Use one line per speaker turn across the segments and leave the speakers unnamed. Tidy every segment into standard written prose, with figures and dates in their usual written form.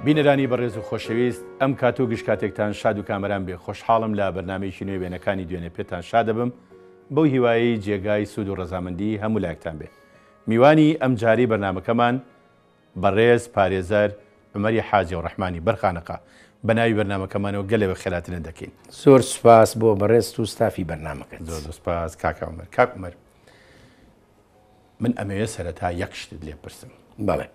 بینەرانی بەڕێز و خۆشەویست ئەم کات و گشتکاتێکتان شاد و کامەران بێ خۆشحاڵم لە بەرنامەیەکی نوێ وێنەکانی دوێنێ پێتان شاد دەبم بەو هیوایی جێگای سوود و ڕەزامەندی هەموو لایەکتان بێ. میوانی ئەم جاری بەرنامەکەمان بەڕێز پارێزەر عومەری حاجی و ڕەحمانی بەرخانەقا بە ناوی بەرنامەکەمانەوە گەلێ بە خێراتنە دەکەین.
زۆر سوپاس بۆ بەڕێز و ستافی بەرنامەکەت.
زۆر سوپاس کاک عومەر. کاک عومەر، من ئەمەوێت سەرەتا یەک شتت لێ پرسم.
بەڵێ.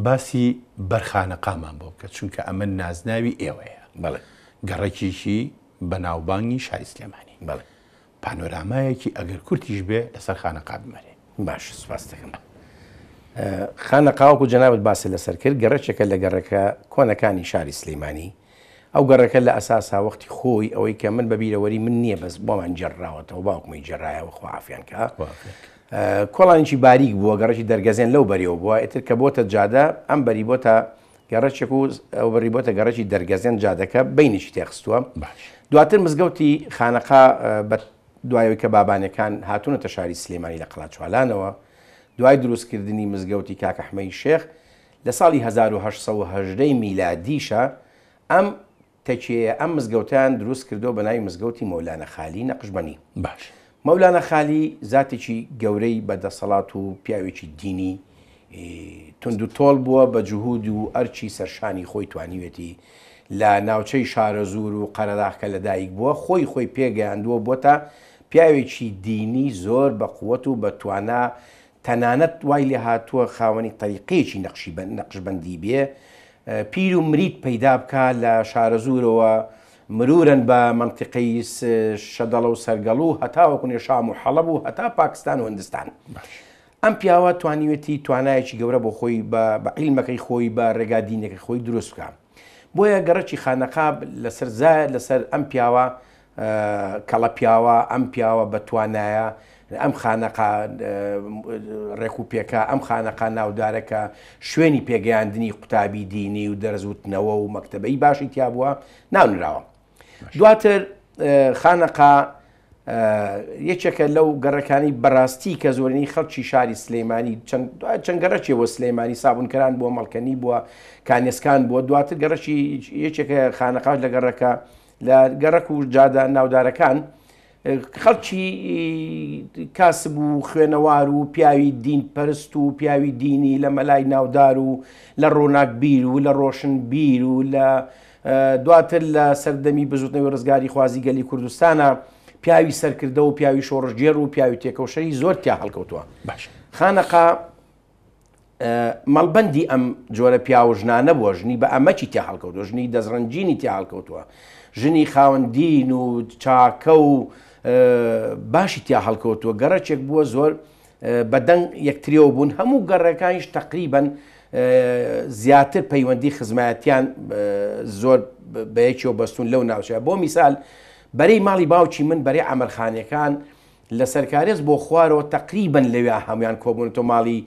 باسی بەرخانەقامان بۆ بکە چونکە ئەمە نازناوی ئێوەیە.
بەڵێ.
گەڕێکیشی بەناوبانگی شاری سلێمانی.
بەڵێ.
پانۆرامایەکی ئەگەر کورتیش بێ لەسەر خانەقا بمەرێ.
باش، سوپاس دەکەم. خانەقاوەکو جەنابەت باسی لەسەر کرد، گەڕەکێکە لە گەڕەکە کۆنەکانی شاری سلێمانی. ئەو گەڕەکە لە ئەساسا وەختی خۆی ئەوەی کە من بەبیرەوەری من نییە، بەس بۆمان جێڕاوەتەوە، باوکمی جێڕایەوە، خوا عافیان کە. کۆڵانێکی باریک بووە، گەڕەکی دەرگەزێن لەو بەریەوە بووە، ئیتر کە بۆتە جادە ئەم بەری بۆتە گەڕەکێک و ئەو بەری بۆتە گەڕەکی دەرگەزێن جادەکە بینیشی تێخستووە. دواتر مزگەوتی خانەقا بە دوایەوەی کە بابانەکان هاتوونەتە شاری سلێمانی لە قەڵاچوالانەوە، دوای دروستکردنی مزگەوتی کاک ئەحمەدی شێخ لە ساڵی 1818 میلادیشە ئەم تەکیەیە ئەم مزگەوتیان دروست کردەوە بە ناوی مزگەوتی مەولانە خالی نەقشبەنی.
باش.
مەولانە خالی زاتێکی گەورەی بەدەسەڵات و پیاوێکی دینی تند و تۆڵ بووە، بە جوهود و ئەرچی سەرشانی خۆی توانیوێتی لە ناوچەی شارەزور و قەرەداغکە لەدایک بووە، خۆی پێگەیاندووە بۆتە پیاوێکی دینی زۆر بە قووەت و بە توانا، تەنانەت وای لێ هاتووە خاوەنی طریقەیەکی نەقشبەندی بێ، پیر و مرید پەیدا بکە لە شارەزورەوە، مرورن بە منتیقەی شەدەڵە و سەرگەڵ و هەتاوەکو شام و حەڵەب و هەتا پاکستان و هەندستان. ئەم پیاوە توانیوێتی توانایەکی گەورە بۆ خۆی بە عیلمەکەی خۆی بە ڕێگا دینەکەی خۆی دروست بکە. بۆیە گەڕەکی خانەقا لەسەر ئەم پیاوە کەڵە پیاوە، ئەم پیاوە بە توانایە ئەم خانەقا ڕێک و پێکە، ئەم خانەقا ناودارەکە شوێنی پێگەیاندنی قوتابی دینی و دەرزوتنەوە و مەکتەبەی باشی تیا بووە ناونراوە. دواتر خانەقا یەکێکە لەو گەڕەکانی بەڕاستی کە زۆرینەی خەڵکی شاری سلێمانی چەند گەڕەکیەوە سلێمانی سابونکەران بووە، مەڵکەنی بووە، کانێسکان بووە. دواتر گەڕەکی یەکێکە خانەقاش لە گەڕەکە لە گەڕەک و جادە ناودارەکان خەڵکی کاسب و خوێنەوار و پیاوی دین پەرست و پیاوی دینی لە مەلای ناودار و لە ڕۆناک بیر و لە ڕۆشن بیر و لە دواتر لە سەردەمی بزوتنەوەی ڕزگاری خوازی گەلی کوردستانە پیاوی سەرکردە و پیاوی شۆڕژگێر و پیاوی تێکەوشەری زۆر تیا هەڵکەوتووە. خانەقا مەڵبەندی ئەم جۆرە پیاوژنانە بووە، ژنی بە ئەمەکی تیا هەڵکەوتووە، ژنی دەزڕەنجینی تیا هەڵکەوتووە، ژنی خاوەندین و چاکە و باشی تیا هەڵکەوتووە. گەڕەکێک بووە زۆر بەدەنگ یەکتریەوە بوون، هەموو گەڕەکانیش تەقریبەن زیاتر پەیوەندی خزمەتیان زۆر بەیەکیەوە بەستون لەو ناوچەیە. بۆ میسال بەرەی ماڵی باوکی من بەرەی عەمەرخانەکان لە سەرکارێز بۆ خوارەوە تەقریبەن لەوێ هەمویان کۆبوونەوە. ماڵی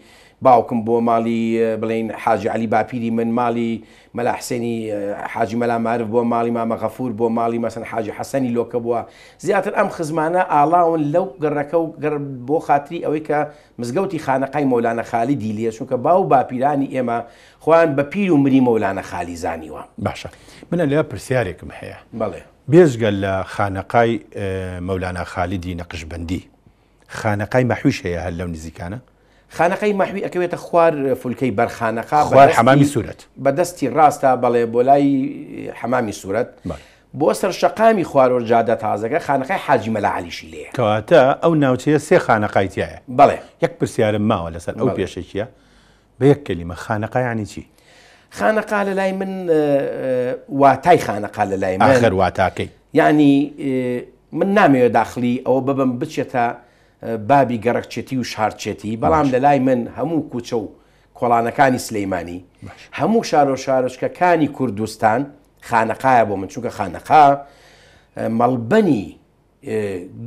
باوکم بۆ ماڵی بڵین حاجی عەلی باپیری من، ماڵی مەلا حسێنی حاجی مەلا مارف بۆ ماڵی مامە غەفور بۆ ماڵی مەسەن حاجی حەسەنی لۆکە بووە. زیاتر ئەم خزمانە ئاڵاون لەو گەڕەکە و بۆ خاتری ئەوەی کە مزگەوتی خانەقای مەولانە خالیدی لێ، چونکە باو باپیرانی ئێمە خۆیان بە پیر و مری مەولانە خالی زانیوە.
باشە، منە لێ پرسیارێکم هەیە.
بەڵێ.
بێژگە لە خانەقای مەولانە خالیدی نەقشبەندی خانەقای مەحویش هەیە هەر لەو نزیکانە؟
خانەقای مەحوی ئەکەوێتە خوار فولکەی بەرخانەقا،
خوار حەمامی سوورەت،
بەدەستی ڕاستە بەڵێ بۆ لای حەمامی سوورەت، بۆ سەر شەقامی خوارۆژادە تازەکە خانەقای حاجی مەلا عەلیشی لێیە.
کەواتە ئەو ناوچەیە سێ خانەقای تایە.
بەڵێ.
یەک پرسیارم ماوە لەسەر ئەو پێشێکیە، بە یەک کەلیمە خانەقا یعنی چی؟
خانەقا لە لای من واتای خانەقا لە لای من
ئاخر واتاکەی
یعنی من نامەوێت داخلی ئەوە ببم بچێتە بابی گەڕەکچێتی و شارچێتی، بەڵام لە لای من هەموو کوچە و کۆڵانەکانی سلەیمانی، هەموو شار و شارۆچکەکانی کوردستان خانەقایە بۆ من، چونکە خانەقا مەڵبەنی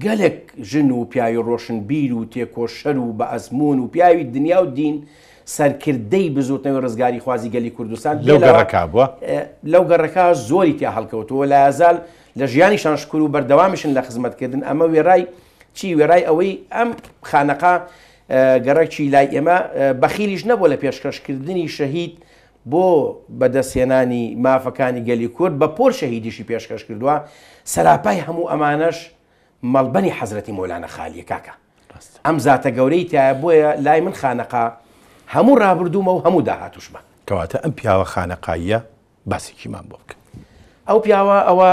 گەلێک ژن و پیاوی ڕۆشنبیر و تێکۆشەر و بە ئەزمون و پیاوی دنیا و دین سەرکردەی بزوتنەوەی ڕزگاری خوازی گەلی کوردستان لەو گەڕەکە زۆری تیا هەڵکەوتەوە، لە ئازال لە ژیانیشان شکر و بەردەوامیشن لە خزمەتکردن. ئەمە وێڕای چی؟ وێڕای ئەوەی ئەم خانەقا گەڕێکی لای ئێمە بەخیلیش نەبووە لە پێشکەشکردنی شەهید بۆ بەدەستهێنانی مافەکانی گەلی کورد بە پۆل شەهیدیشی پێشکەش کردووە سەراپای هەموو ئەمانەش مەڵبەنی حەزرەتی مۆلانە خالیە کاکە ئەم زاتە گەورەی تایە بۆیە لای من خانەقا هەموو ڕابردوومە و هەموو داهاتوشمە
کەواتە ئەم پیاوە خانەقاییە باسێکیمان بۆ بکە
ئەو پیاوە ئەوە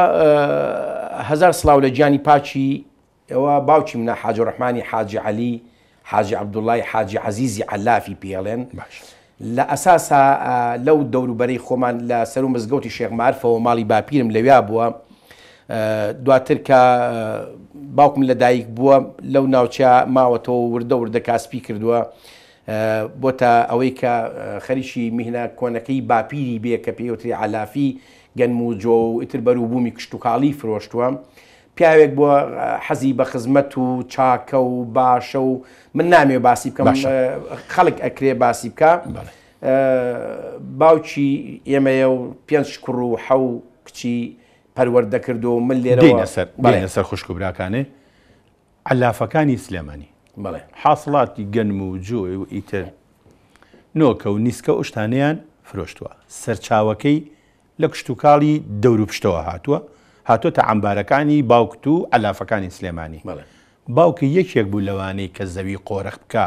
هەزار سڵاو لە گیانی پاچی ئەوە باوکی منە حاجی ڕەحمانی حاجی عەلی حاجی عەبدوڵڵای حاجی عەزیزی عەلافی پێڵێن لە ئەساسا لەو دەوروبەرەی خۆمان لە سەر و مزگەوتی شێخ مەعرفەوە ماڵی باپیرم لەویا بووە دواتر کە باوکم لە دایک بووە لەو ناوچە ماوەتەوە وردە وردە کاسپی کردووە بۆتە ئەوەی کە خەریکی میهنە کۆنەکەی باپیری بێ کە پێوتری عەلافی گەنم و جۆ و ئیتر بەرووبوومی کشت و کاڵی فرۆشتووە پیاوێک بووە حەزی بە خزمەت و چاکە و باشە و من نامێ باسی بکەم خەڵک ئەکرێ باسی بکە باوکی ئێمەیە و 5 کوڕ و 7 کچی پەروەردە کردو و من لێرەوە
سەر خوشک و براکانێ عەلافەکانی سلێمانی حاصڵاتی گەنم و جۆ و ئیتر نۆکە و نیسکە و شتانەیان فرۆشتووە سەرچاوەکەی لە کشت و کاڵی دەور و پشتەوە هاتووەتە عەمبارەکانی باوکت و عەلافەکانی سلێمانی باوکە یەکێک بوو لەوانەی کە زەوی قۆرەخ بکە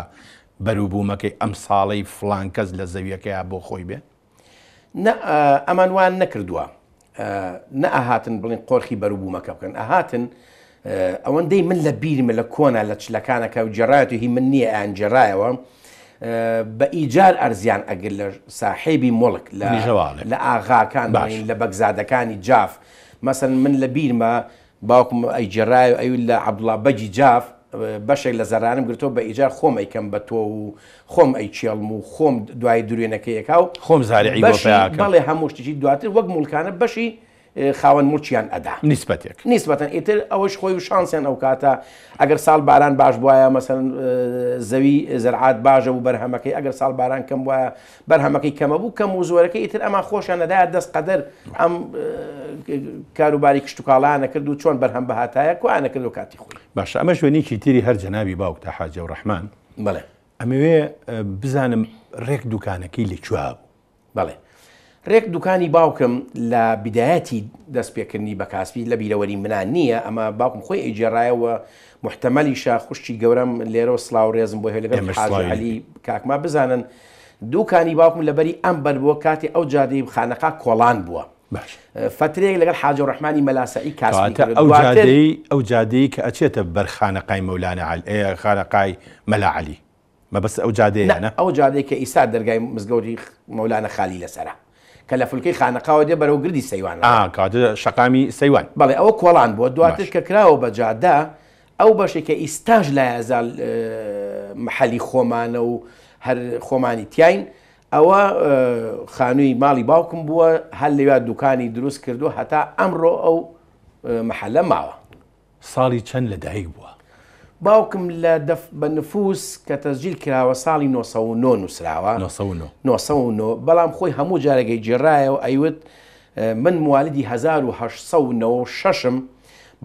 بەرووبوومەکەی ئەم ساڵەی فڵان کەس لە زەویەکەیە بۆ خۆی بێ
ئەمان وان نەکردووە نە ئاهاتن بڵین قۆرخی بەرووبوومەکە بکەن ئاهاتن ئەوەندەی من لە بیرمە لە کۆنا لە چلەکانەکە و جێڕایەت و هی من نییە ئەیان جێڕایەوە بە ئیجار ئەرزیان ئەگر لە ساحێبی مڵک لە ئاغاکان لە بەگزادەکانی جاف مەسەن من لە بیرمە باوکم ئەی جێڕای و ئەوی لە عەبدوڵڵا بەجی جاف بەشێک لە زەرانم گرتۆ بە ئیجار خۆم ئەیکەم بە تۆ و خۆم ئەی چێڵم و خۆم دوای دروێنەکەیەکە و
خۆم زارعی بۆ پێیاکەم
بەڵێ هەموو شتێکی دواتر وەک مولکانە بەشی خاوەن مڵکیان ئەدا نیسبەتەن ئیتر ئەوەش خۆی و شانسیان ئەو کاتە ئەگەر ساڵ باران باش بواە مەسەن زەوی زەرعات باشە و بەرهەمەکەی ئەگەر ساڵ باران کەم وایە بەرهەمەکەی کەمە بوو کەم و زۆرەکەی ئیتر ئەمان خۆشیان نەدایە دەست قەدەر ئەم کاروباری کشت و کاڵانە کرد و چۆن بەرهەم بەهاتایە کوانە کرد و کاتی خۆی
باشە ئەمە شوێنێکی تری هەر جەنابی باوک تا حاجە و ڕەحمان
بڵێ
ئەمەوێ بزانم ڕێک دوکانەکەی لەکوێ بوو
بڵێ ڕێک دوکانی باوکم لە بیدایەتی دەست پێکردنی بە کاسبی لە بیرەوەری منان نییە ئەمە باوکم خۆی ئیجێڕایەوە محتەمەلیشە خوشتی گەورەم لێرە سڵاو ڕێزم بۆ هێ لەگەڵ حاجی عەلی کاکما بزانن دوکانی باوکم لەبەری ئەمبەر بووە کاتی ئەو جادەی خانەقا کۆڵان بووە فترێک لەگەڵ حاجە و ڕەحمانی مەلاسەئی کاسبی کرد
ئەو جادەی کە ئەچێتە بەر خانەقای مەولانە عەلی خانەقای مەلا عەلی مەبەست ئەو جادەیە
ئەو جادەی کە ئیسا دەرگای مزگەوتی مەولانە خالی لەسەرە کە لە فولکەی خانەقاوە دێ بەرەو گردی سەیوان
کاتە شەقامی سەیوان
بەڵێ ئەوە کۆڵان بووە دواتر کە کراوە بە جادا ئەو بەشێک کە ئیستاژ لای ئەزال محەلی خۆمانە و هەر خۆمانی تیاین ئەوە خانووی ماڵی باوکم بووە هەر لەوێ دوکانی دروست کردو هەتا ئەمڕۆ ئەو محەلە ماوە
ساڵی چەند لەدایک بووە
باوکم لە بە نفوس کە تەسجیل کراوە ساڵی 1990 نووسراوە 1990 بەڵام خۆی هەموو جارێکی جێڕایەوە ئەیوت من موالیدی 1996م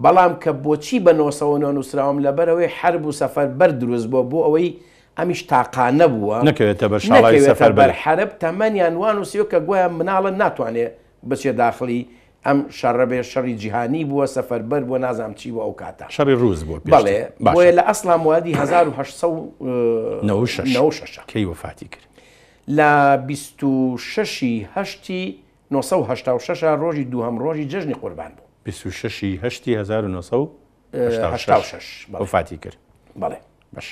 بەڵام کە بۆچی بە 1990 نووسراوم لەبەرەوەی حرب و سەفەر بەر دروست بووە بۆ ئەوەی ئەمیش تاقانە بووە
نەکەوێتە بەر شاڵای سەفەر
بەر حرب تەمەنیان وان وسیوە کە گوایان مناڵە ناتوانێت بچێ داخلی ئەم شەڕەبێ شەڕی جیهانی بووە سەفەربەر بووە نازام چی بووە ئەو کاتە
شەڕی ڕووز بووە
بەڵێ بۆیە لە ئەسڵا موادی 1996
کەی وەفاتی کرد
لە 26 هەشتی 1986 ڕۆژی دووهەم ڕۆژی جەژنی قوربان بوو
26 هەشتی 1986 وەفاتی کرد
بەڵێ
باش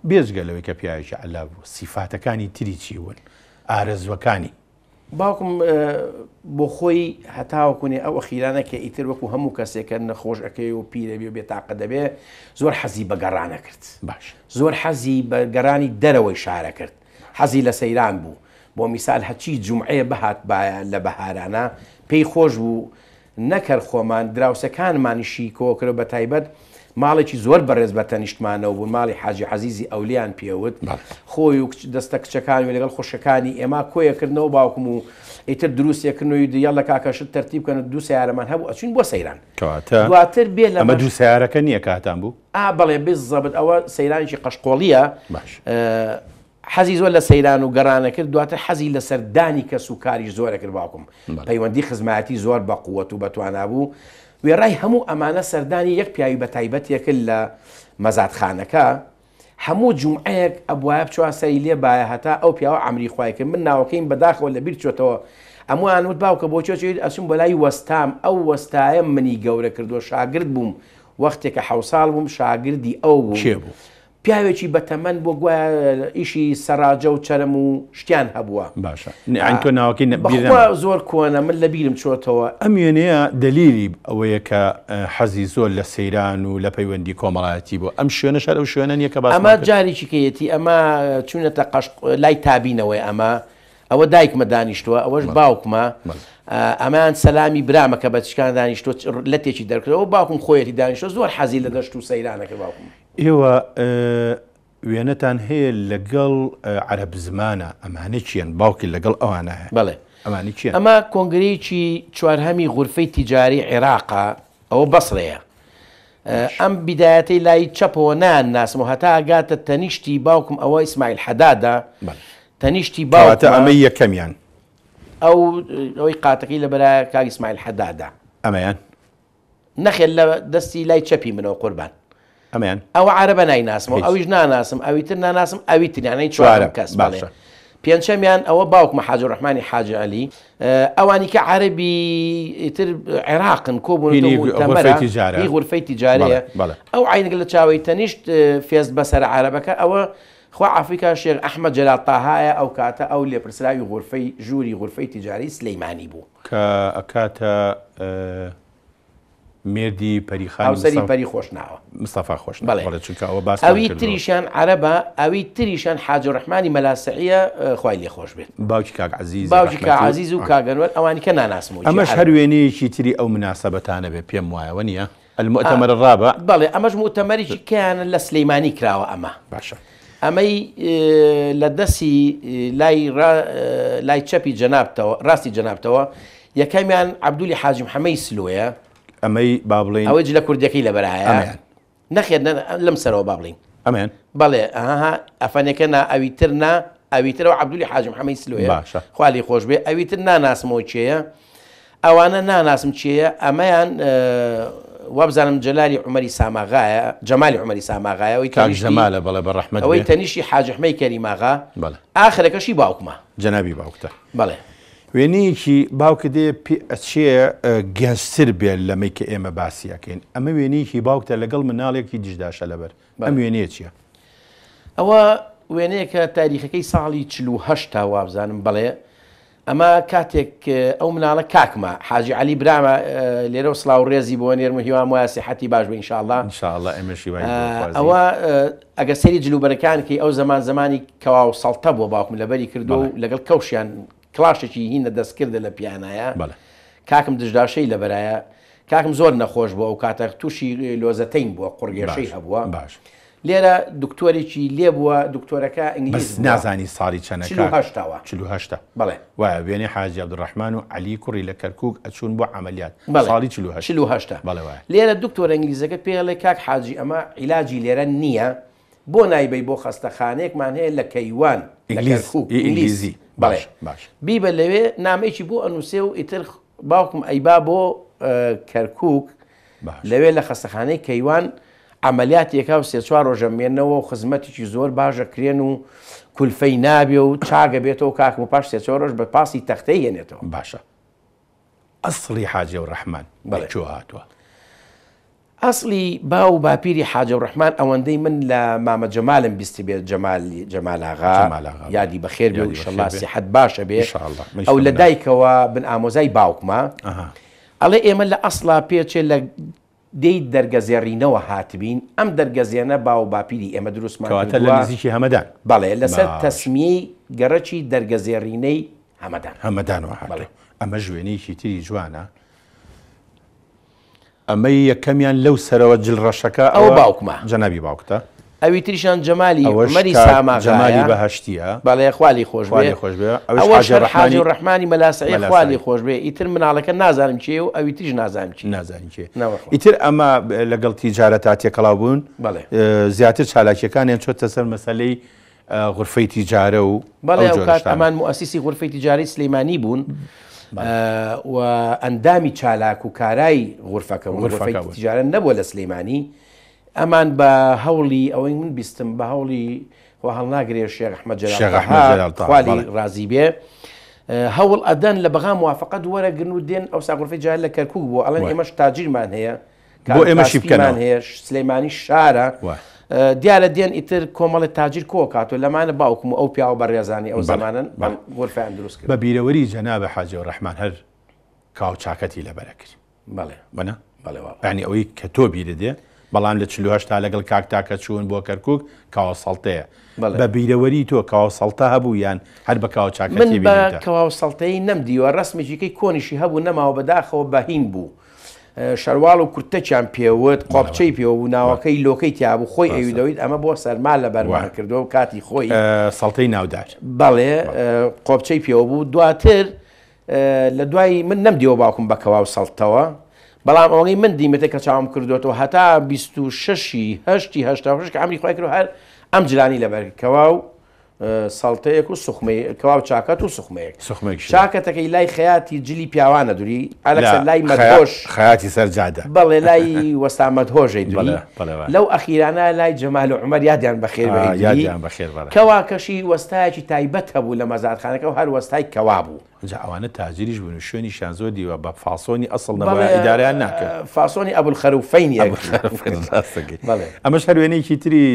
بێجگەلەوەی کە پیاوێکی عەلا بوو سیفاتەکانی تری چی بوون ئارەزوەکانی
باوکم بۆ خۆی هەتاوەکوێ ئەو ئەخیرانە کە ئیتر وەکو هەموو کەسێکە نەخۆش ئەەکەی و پیرەبی و بێتاقە دەبێ زۆر حەزی بە گەڕانە کرد
باش
زۆر حەزی بە گەڕانی دەرەوەی شارە کرد حەزی لە سەیران بوو بۆ میسال هەچی جومعەیە بەهات لە بەهارانە پێی خۆش بوو نەکرد خۆمان دراوسەکانمانیشی کۆکرە بە تایبەت ماڵێکی زۆر بەڕێز بە تەنیشتمانەوە بوو ماڵی حاجی عەزیزی ئەولیان پێوت خۆی و دەستە کچەکانی و لەگەڵ خۆشەکانی ئێمە کۆیەکردنەوە باوکم و ئیتر دروستێکردنەوەی دیال لە کاکەشت تەرتیبکەن دوو سیارەمان هەبوو ئەچین بۆ سەیران دواتر بێ لە
ئەمە دوو سیارەکە نییە کاتان بوو
بەڵێ بێ زەبت ئەوە سەیرانێکی قەشقۆڵیە حەزی زۆر لە سەیران و گەڕانە کرد دواتر حەزی لە سەردانی کەس و کاریش زۆرە کرد باوکم پەیوەندی خزمەتی زۆر بە قووەت و بەتوانە بوو وێڕای هەموو ئەمانە سەردانی یەک پیاوی بە تایبەتێکرد لە مەزادخانەکە هەموو جومعەیەک ئەبوایە بچوە سەری لێ باە هەتا ئەو پیاوە عەمری خوای کرد من ناوەکەیم بەداخەوە لە بیر چۆتەوە ئەمووان وت باوکە بۆ چۆچێت ئەچم بە لای وەستام ئەو وەستایە منی گەورە کردووە شاگرد بووم وەختێکە 7 ساڵ بووم شاگردی ئەو بوو پیاوێکی بەتەمەند بۆ گوایە ئیشی سەراجە و چەرم و شتیان هەبووە
باشە تۆ ناوەکەی
زۆر کۆنە من لە بیرم چۆتەوە
ئەم وێنەیە دلیلی ئەوەیە کە حەزی زۆر لە سەیران و لە پەیوەندی کۆمەڵایەتی بۆ ئەم شوێنە شار ئەو شوێنە نیە کە باس
ئەمە جارێکی کەیەتی ئەمە چوونەتە لای تابینەوەی ئەوە دایکمە دانیشتووە ئەوەش باوکمە ئەمان سەلامی برامەکە بە تشکان دانیشتۆ لە تێکی دەرکردەوە باوکم خۆیەتی دانیشتۆ زۆر حەزی لە دەشت و سەیرانەکە باوکم
ئێوە وێنەتان هەیە لەگەڵ عەرەب زمانە ئەمانە چیان باوکی لەگەڵ ئەوانە هەیە
بەڵێ
ئەمانی چیان
ئەمە کۆنگرەیەکی چوارهەمی غورفەی تیجاری عێراقا ئەوە بەسڕەیە ئەم بیدایەتەی لای چەپەوە ناسمەوە هەتا ئەگاتە تەنیشتی باوکم ئەوە ئیسماعیل حەدادە تەنیشتی باوکە
ئەمەی یەکەمیان
ئەوەی قاتەکەی لە بەرای کاک ئیسماعیل حەدادە
ئەمەیان
نەخێت لە دەستی لای چەپی منەوە قوربان
ئەمەیان
ئەوە عەرەبە نایناسمەوە ئەویش ناناسم ئەویتر ناناسم ئەویتریانەی چوارم کەس باشە پێنجەمیان ئەوە باوکمە حاجی ڕەحمانی حاجی عەلی ئەوانی کە عەرەبی ئیتر عێراقن کۆبوونی غورفەی تیجارەیە ئەو عینگە لە چاوەی تەنیشت فێست بەسەر عەرەبەکە ئەوە خوا عەفریکا شێخ ئەحمەد جەلال تاهایە ئەو کاتە ئەو لێپرسراوی غورفەی ژووری غورفەی تیجاری سلەیمانی بوو
کە ئەکاتە مێردی پەریخانی
سەری پەری خۆشناوە
مستەفا خۆشناوە
ئەوی تریشان عەرەبە ئەوی تریشان حاجی ڕەحمانی مەلاسەعیە خوای لێ خۆش بێت
باوکی کاک عەزیز
باوکی کاک عەزیز و کاگەنوەر ئەوانی کە ناناسمەوە
ئەمەش هەر وێنەیەکی تری ئەو مناسەبەتانە بێ پێم وایەوە نییە المؤتەمەر الرابع
بەڵێ ئەمەش مؤتەمەرێکی کەیانە لە سلەیمانی کراوە ئەمە
باشە
ئەمەی لە دەستی لای چەپی جەنابتەوە ڕاستی جەنابتەوە یەکەمیان عەبدولی حاجی محەممەی سلوویە
ئەمەی با بڵێن
ئەوەی لە کوردەکەی لە بەرایە نەخێت لەم سەرەوە با بڵین
ئەمێن
بەڵێ ئەفەنەکە ئەویترنا ئەویترەوە عەبدولی حاجی محەممەی سلوویە خوالی خۆش بێ ئەویتر ناناسمەوە چێە ئەوانە ناناسم چیە ئەمەیان وابزانم جەلالی عومەری ساماغایە جەمالی عومەری ساماغایە
جەمالە بەڵێ بە ڕەحمەت
ئەوەی تەنیشی حاجی حمەی کەریماغا ئاخرەکەشی باوکمە
جەنابی باوکتە
بەڵێ
وێنەیەکی باوکە دێ ئەچێ گەنجتر بێت لەمەی کە ئێمە باسیەکەین ئەمە وێنەیەکی باوکتە لەگەڵ مناڵێکی دیژداشە لەبەر ئەم وێنەیە چییە؟
ئەوە وێنەیەکە تاریخەکەی ساڵی 48 وابزانم بەڵێ ئەمە کاتێک ئەو مناڵە کاکمە حاجی عەلی برامە لێرە و سڵاو ڕێزی بۆ نێرم و هیوام وایە سیحەتی باش بێ ئینشاءڵڵا
ئێمەشی
ئەوە ئەگە سەری جلوبەرەکانکەی ئەو زمانی کەوا و سەڵتە بۆ باوکم لەبەری کردو و لەگەڵ کەوشیان کلاشێکی هینە دەستکردە لە پیانایە کاکم دژداشەی لە بەرایە کاکم زۆر نەخۆش بووە و کاتە تووشی لۆزەتەین بووە قوڕگێشەی هەبووە
باش
لێرە دکتۆرێکی لێ بووە دکتۆرەکە ئینگلیز
نازانی ساڵی چەندەوە
48 بەڵێ
وایە وێنەی حاجی عەبدوڕەحمان و عەلی کوڕی لە کەرکووک ئەچوون بۆ عەمەلیات ساڵی 48 لێرە دکتۆر ئینگلیزەکە پێڵێ کاک حاجی ئەمە عیلاجی لێرە نییە بۆ نایبەی بۆ خەستەخانەیەکمان هەیە لە کەیوان ئینگلیزی باش
بیبە لەوێ نامەیەکی بۆ ئەنووسێ و ئیتر باوکم ئەیبا بۆ کەرکووک لەوێ لە خەستەخانەی کەیوان عملیاتێکا و 3-4 ڕۆژە مێنەوە و خزمەتێکی زۆر باشە کرێن و کولفەی نابێ و چاگە بێتەوە کاکم و پاش 3-4 ڕۆژ بە پاسی تەختەی هێنێتەوە
باشە ئەسڵی حاجی عەبدوڕەحمان بەڵێ هاتووە
ئەسڵی با و باپیری حاجی عەبدوڕەحمان ئەوەندەی من لە مامە جەمالم بیستی بێت جەمال ئاغا یادی بەخێر بێ و ئینشەڵڵا سیحەت باشە بێ ئەو لە دایکەوە بن ئامۆزای باوکمە ئەڵێ ئێمە لە ئەسڵا پێچێ لە دەی دەرگەزێڕینەوە هاتبین ئەم دەرگەزیێنە با و باپیری ئێمە دروستمان
لە نزیکی هەمەدان
بەڵێ لەسەر تەسمیەی گەڕەکی دەرگەزێڕینەی
هەمەدانەوە ئەمە ژوێنەیەکی تری جوانە ئەمە یەکەمیان لەو سەرەوە جلڕەشەکە
ئەو باوکمە
جەنابی باوکتە
ئەوی تریشان جەمالی عومەری ساماغایە
جەمالی بەهەشتیە
بەڵێ خوالی خۆش بێ ئەوەش حاجی ڕەحمانی مەلاسەعی خوالی خۆش بێ ئیتر مناڵەکە نازانم چێ و ئەوی تریش نازانم چی
نازانی چێ ئیتر ئەمە لەگەڵ تیجارەتا تێکەڵاو بوون زیاتر چالاکیەکانیان چۆتە سەر مەسەلەی غرفەی تیجارە و
بەڵێ ئەو کات ئەمان مؤسیسی غرفەی تیجاری سلەیمانی بوون و ئەندامی چالاک و کارای غرفەکە غرفەی تیجارە نەبووە لە سلەیمانی ئەمان بە هەوڵی ئەوەی من بیستم بە هەوڵی هەڵناگرێ شێخ ئەحمەد جەلال خوالی ڕازی بێ هەوڵ ئەدەن لە بەغا موافقەت وەرەگرن و دێن ئەو غرفەی تیجارە لە کەرکووک بووە ئەڵێن ئێمەش تاجیرمان هەیە
بۆ ئێمەشی بکەنەوە
هەیە سلەیمانی شارە دیارە دێن ئیتر کۆمەڵی تاجیر کۆ کاتۆ لەمانە باوکم و ئەو پیاوە بەڕێزانی ئەو زمانن غرفەیان دروست کرد
بە بیرەوەری جەنابە حاجی ڕەحمان هەر کاوچاکەتی لەبەرە کرد
بەڵێ
بەنە
بەڵێ
ینی ئەوەی کە تۆ بیرە دێ بەڵام لە 48 تا لەگەڵ کاکتاکە چوون بۆ کەرکووک کاوە سەڵتەیە بە بیرەوەری تۆ کاوە سەڵتە هەبوو یان هەر بە کاوچاکەتی
من بە کاوە سەڵتەی نەمدیوە ڕسمێکیکەی کۆنیشی هەبوو نەماوە بەداخەوە بەهین بوو شەروال و کورتەچیان پێوت قۆپچەی پێوە و ناوەکەی لۆکەی تیابوو خۆی ئەویدەویت ئەمە بۆ سەرما لە بەرمان کردەوە و کاتی خۆی
سەڵتەی ناودار
بەڵێ قۆپچەی پێوە بوو دواتر لە دوای من نەمدیەوە باوکم بە کەوا و سەڵتەوە بەڵام ئەوەی من دیمەتە کە چاوم کردوێتەوە هەتا 26 کە ئەمری خۆی کرد هەر ئەم جلانی لەبەرکەوا و سەڵتەیەک و سوخمەیە کەوا و چاکەت و سوخمەیەک چاکەتەکەی لای خەیاتی جلی پیاوانە دووری ئەلەکسەر لای مەدهۆش
خەیاتی سەرجادە
بەڵێ لای وەستا مەدهۆژەی دووری لەو ئەخیرانە لای جەمال و عومەر یادیان بەخێر کەوا کەشی وەستایەکی تایبەت هەبوو لە مەزادخانەکە و هەر وەستای کەوا بوو
ئەوانە تاجریش بوون و شوێنیشان زۆر دیوە بە فاسۆنی ئەسڵ نەبووە ئیداریان ناکرد
فاسۆنی ئەبولخەروفەینی
ئەمەش هەر وێنەیەکی تری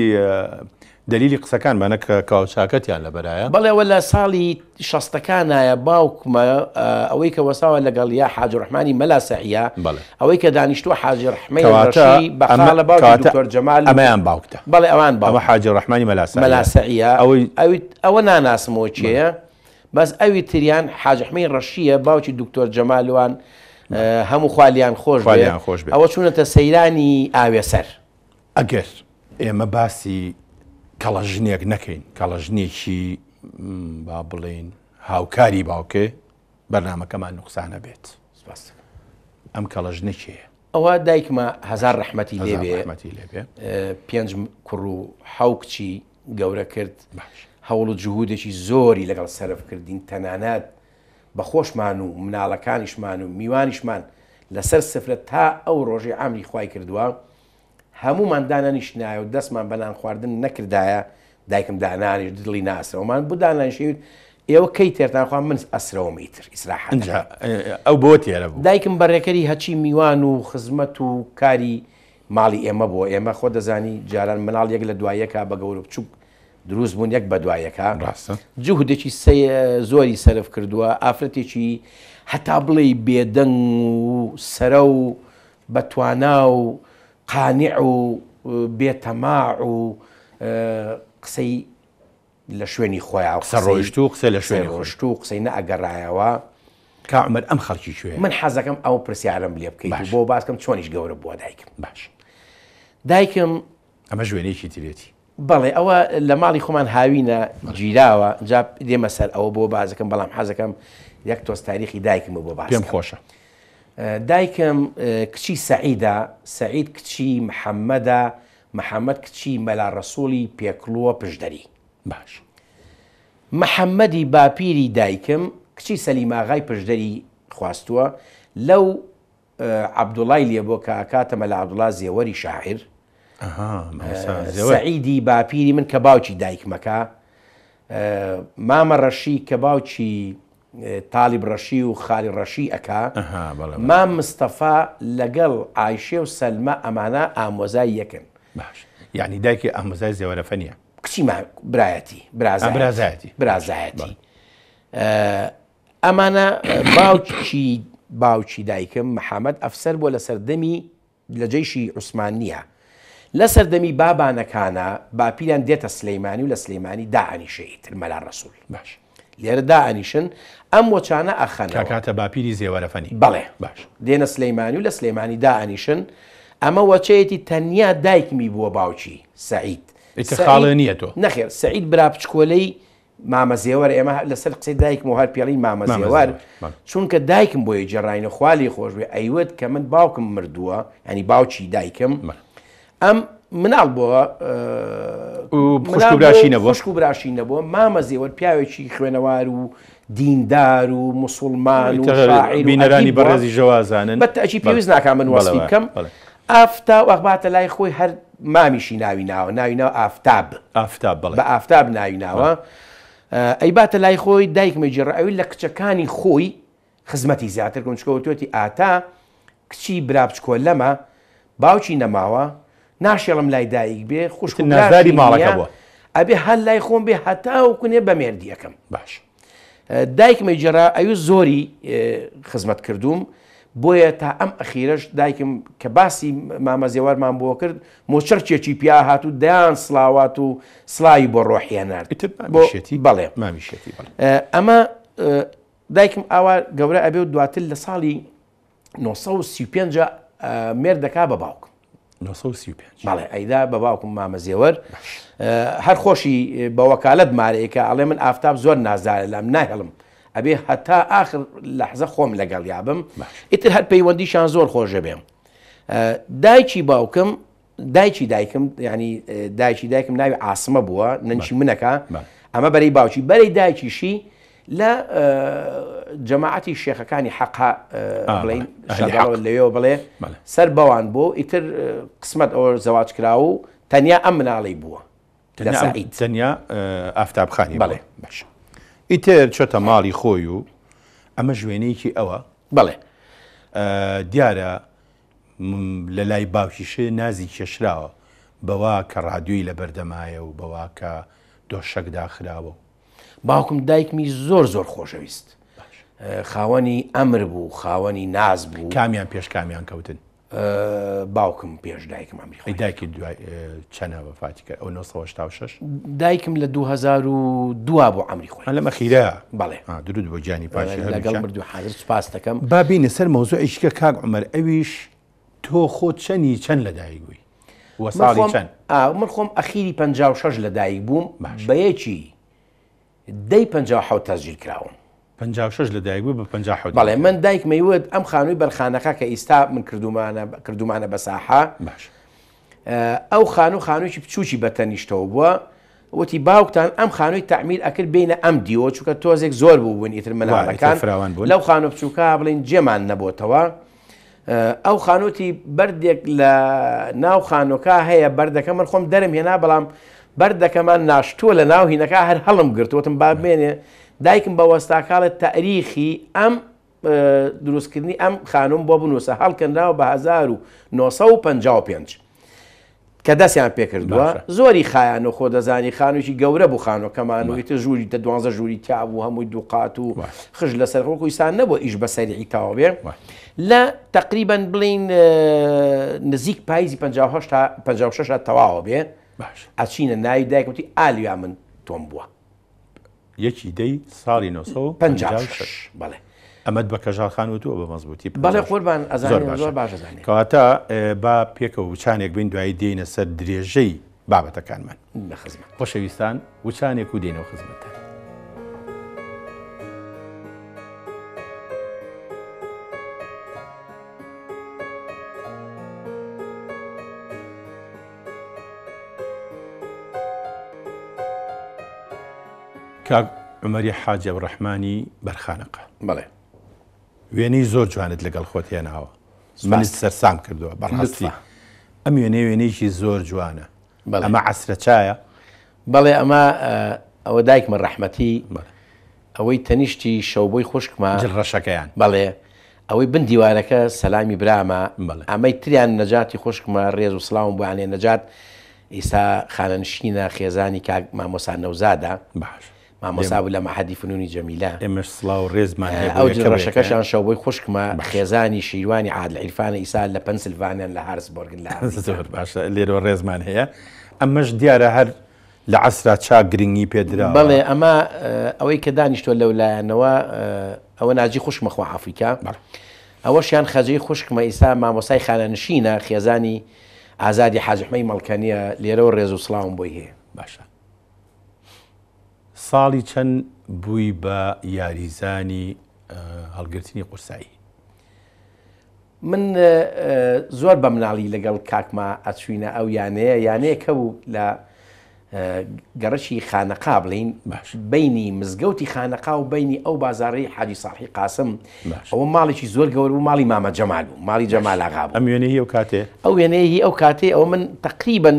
دلیلی قسەکانمانە کە کاوچاکەتیان لەبەرایە
بەڵێوە لە ساڵی 60ەکانایە باوکمە ئەوەی کە وەساوە لەگەڵ یا حاجی ڕەحمانی مەلاسەعیا ئەوەی کە دانیشتووە حاجی ڕەحمەی ڕەشی بەخاڵە باوکی دکتۆر جەمال
ئەمەیان باوکتە
بەڵێ ئەوان باوە
حاجی ڕەحمانی
مەلاسەعیا ئەوە ناناسمەوە چێە بەس ئەوی تریان حاجی ڕەحمەی ڕەشیە باوکی دکتۆر جەمالوان هەموو خوالیان خۆش بێ ئەوە چوونەتە سەیرانی ئاوێسەر
ئەگەر ئێمە باسی کەڵەژنێک نەکەین کەڵەژنێکی با بڵێن هاوکاری باوکێ بەرنامەکەمان نوقسانە بێت ئەم کەڵەژنێکیە
ئەوە دایکمە هەزار ڕەحمەتی لێبێ 5 کوڕ و حەوکچی گەورە کرد هەوڵ و جهودێکی زۆری لەگەڵ سەرف کردین تەنانەت بەخۆشمان و مناڵەکانیشمان و میوانیشمان لەسەر سفرە تا ئەو ڕۆژی ئامری خوای کردووە هەمومان دانانیشتنایە و دەستمان بەنان خواردن نەکردایە دایکم دانانیش دڵی ناسرەوەمان بوو دانانیشەوت ئێوە کەی تێرتانخوا من ئەسرەوە میتر ئیسراحەت
ئەو بۆ تێرە بوو
دایکم بەڕێکەری هەچی میوان و خزمەت و کاری ماڵی ئێمە بۆ ئێمە خۆ دەزانی جاران مناڵ یەک لە دوایەکە بە گەورە بچووک دروست بوون یەک بە دوایەکە جوهودێکی زۆری سەرف کردووە ئافرەتێکی هەتا بڵێ بێدەنگ و سەرە و بەتوانا و قانع و بێتەماع و قسەی لە شوێنی خۆیان
قسە ڕۆیشت و قسە لە شوێنی
خۆشت و قسەی نەئەگەڕایەوە
کامەر ئەم خەڵکی شوێ
من حەزەکەم ئەو پرسیارم لێ بکەیت بۆ باسکەم چۆنیش گەورە بووە دایکم
باش
دایکم
ئەمە ژوێنێکی ترێتی
بەڵێ ئەوە لە ماڵی خۆمان هاوینە گیراوە جا دێمە سەر ئەوە بۆ بازەکەم بەڵام حەزەکەم یەک تۆز تاریخی دایکم بۆ باس
پێم خۆشە
دایکم کچی سەعیدە سەعید کچی محەممەدە محەممەد کچی مەلا ڕەسووڵی پێکڵووە پشدەری
باش
محەممەدی باپیری دایکم کچی سەلیماغای پشدەری خواستووە لەو عەبدوڵای لێ بۆ کە ئاکاتە مەلا عەبدوڵا زێوەری شاعر سەعیدی باپیری من کە باوکی دایکمەکە مامە ڕەشی کە باوکی تاالب ڕەشی و خالی ڕەشی ئەکا مام مستەفا لەگەڵ عایشێ و سەلمە ئەمانە ئامۆزای یەکن
باش یعنی دایکی ئامۆزای زێوەرەفە نییە
کچی برایەتی برازایەتی ئەمانە باوکی دایکم محەممەد ئەفسەر بۆ لە سەردەمی لە جەیشی عوسمانیە لە سەردەمی بابانەکانە باپیران دێتە سلەیمانی و لە سلەیمانی داعەنیشەیتر مەلا ڕەسوول باش لێرە داعەنیشن ئەم وەچانە ئەخەنەوە
کاتە باپیری زێوەرەفەنی
بەڵێ باش دێنە سلەیمانی و لە سلەیمانی داعەنیشن ئەمە وەچەیەتی تەنیا دایکمی بووە باوکی سەعید
خاڵێ نییە تۆ
نەخێر سەعید برا بچکۆلەی مامەزێوەر ئێمە لەسەر قسەی دایکم و هەر پێڵی مامەزێوەر چونکە دایکم بۆیە جێڕاینە خوالی خۆش بێ ئەیوت کە من باوکم مردووە ینی باوکی دایکم ئەم مناڵ بووە خوشک و براشی نەبووە مامە زێوەر پیاوێکی خوێنەوار و دیندار و مسلمان و شاعیر
بینەرانی بەڕێزی ژەوازانن
بەتەکی پێویست ناکەم من وەسفی بکەم ئافتا وەخباتە لای خۆی هەر مامیشی ناوی ناوە ئافتاب بە ئافتاب ناوی ناوە ئەی باتە لای خۆی دایکمە جێڕەوی لە کچەکانی خۆی خزمەتی زیاتر گونجکەوتوەتی ئاتا کچی برابچکۆ لەمە باوکی نەماوە ناشێڵم لای دایک بێ خوشک
نازداری ماڵەکە بووە
ئەبێ هەر لای خۆم بێ هەتاوکونێ بە مێردیەکەم
باش
دایکمە جێڕا ئەوی زۆری خزمەت کردوم بۆیە تا ئەم ئەخیرەش دایکم کە باسی مامەزێوەرمان بۆ کرد مۆچەرچێکی پیا هات و دایان سڵاوات و سڵاوی بۆ ڕۆحیە نرد بەڵێ
مامیشێتی
ئەمە دایکم ئاوا گەورە ئەبێ و دواتر لە ساڵی 1935 مێردەکا بە باوکم
1935
بەڵێ ئەیدا بە باوکم مامەزێوەر هەر خۆشی بە وەکالەت مارەیەکە ئەڵێ من ئافتاب زۆر نازارە لەم ناهێڵم ئەبێ هەتا ئاخر لەحزە خۆم لەگەڵ یابم ئیتر هەر پەیوەندیشان زۆر خۆشە بێم دایکی باوکم دایکم ینی دایکی دایکم ناوی عاسمە بووە نەنچی منەکە ئەمە بەرەی باوکی بەرەی دایکیشی لە جەماعەتی شێخەکانی حەقا بڵین لەوێەوە بڵێ سەر بەوان بۆ ئیتر قسمەت ئەوە زەواج کرا و تەنیا ئەم مناڵی بووە
تەنیا ئافتابخانی بڵێ باش ئیتر چۆتە ماڵی خۆی و ئەمە ژوێنەیەکی ئەوە
بڵێ
دیارە لە لای باوکیشە نازی کێشراوە بەوا کە ڕادیۆی لە بەردەمایە و بەوا کە دۆشەک داخراوە
باوکم دایکمی زۆر خۆشەویست خاوەنی ئەمر بوو خاوەنی ناز بوو
کامیان پێش کامیان کەوتن
باوکم پێش دایکم ئەمریکای
دایکی دوای چەنە وەفاتی کرد ئەو 1966
دایکم لە 2002 بۆ ئەمری خۆی
لەمە خیرە
بەڵێ
درود بۆ گیانی پاشی
لەگەڵ مردو حاضر سوپاس دەکەم
با بینە سەر مۆزوعیشکە کاک عومەر ئەویش تۆ خۆت چەند لە دایک بووی وە ساڵی چەند
من خۆم ئەخیری 56 لە دایک بووم بەیەکی دەی 57 تەسجیل کراوم
56 لە دایک بوو بە 57
بەڵێ من دایک مەیوت ئەم خانووی بەرخانەکە کە ئیستا من کردومانە بە ساحە
باش
ئەو خانوویکی بچوکی بەتەنیشتەوە بووە وتی باوکتان ئەم خانووی تعمیر ئەکرد بینە ئەم دیوە چووکە تۆزێک زۆر بوو بوون ئیتر مناڵەکان لەو خانوو بچووکە بڵین جێمان نەبووتەوە ئەو خانوتی بەردێک لە ناو خانۆکە هەیە بەردەکە من خۆم دەرم هێنا بەڵام بەردەکەمان ناشتووە لە ناو هینەکە هەر هەڵم گرتوتم با بمێنێ دایکم بە وەستاکاڵێت تاریخی ئەم دروستکردنی ئەم خانوم بۆ بنووسە هەڵکەنراوە بە 1955 کە دەستیان پێکردووە زۆری خایانە خۆ دەزانی خانوویی گەورە بوو خانۆکەمانویتە ژووری دە 12 ژووری تیابوو هەمووی دووقات و خش لەسەر خۆکویستان نەبوو ئیش بە سەریعی تاوا بێ لە تقریبان بڵین نزیک پاییزی 56 تەواوە بێ ئەچینە ناوی دایکوتی ئالیا من تۆم بووە
یەکی دەی ساڵی 1956
بەڵێ
ئەمەد بە کەژاڵخان وتووە بە مەزبوطی
بەڵێ قوربان ئەزانێ زۆر باش ئەزانێ
کەواتە با پێکە وچانێک بین دوایی دێنە سەر درێژەی بابەتەکانمان
بە خزمەت
خۆشەویستان وچانێک و دێنەوە خزمەتتان کاک عومەری حاجی عەبدوڕەحمانی بەرخانەقە
بەڵێ
وێنەی زۆر جوانت لەگەڵ خۆت هێناوە منت سەرسام کردووە بەڕاستی ئەم وێنەیەکی زۆر جوانە ئەمە عەسرە چایە
بەڵێ ئەمە ئەوە دایکمە ڕەحمەتی ئەوەی تەنیشتی شەوبۆی خوشکمە
ڕەشەکەیان
بەڵێ ئەوەی بن دیوارەکە سەلامی برامە ئەمەی تریان نەجاتی خوشکمە ڕێز و سڵاوم بۆیانێ نەجات ئیسا خانەنشینە خێزانی کاک مامۆسا نەوزادە
باش
مامۆسا بوو لە مەحەدی فنونی جەمیلە
ئێمەش سڵاو ڕێزمان
ئەو ڕەشەکەشان شەوبۆی خوشکمە خێزانی شیروانی عادل عیرفانە ئیسا لە پەنسیلڤانیان لە هارسبۆرگن لە
زۆر باشە لێرەوە ڕێزمان هەیە ئەمەش دیارە هەر لە عەسرا چاک گرنگی پێدرا
بەڵێ ئەمە ئەوەی کە دانیشتۆ لەولایەنەوە ئەوە ناجی خوشکمە خوا ئافریکا ئەوەشیان خەجەی خوشکمە ئیسا مامۆسای خانەنشینە خێزانی ئازادی حاجحمەی مەڵکەنیە لێرەوە ڕێز و سڵاوم بۆی هەیە
باشە ساڵی چەند بووی بە یاریزانی هەڵگرتنی قورسایی
من زۆر بە مناڵی لەگەڵ کاکما ئەچوینە ئەو یانەیە کەبوو لە گەڕەکی خانەقا بڵین بینی مزگەوتی خانەقا و بینی ئەو بازاڕی حاجی ساحی قاسم ئەوە ماڵێکی زۆر گەور بوو ماڵی مامە جەمال بوو ماڵی جەمال ئاغا بوو
ئەم وێنەی ئەو کاتێ
ئەو کاتێ ئەو من تقریبا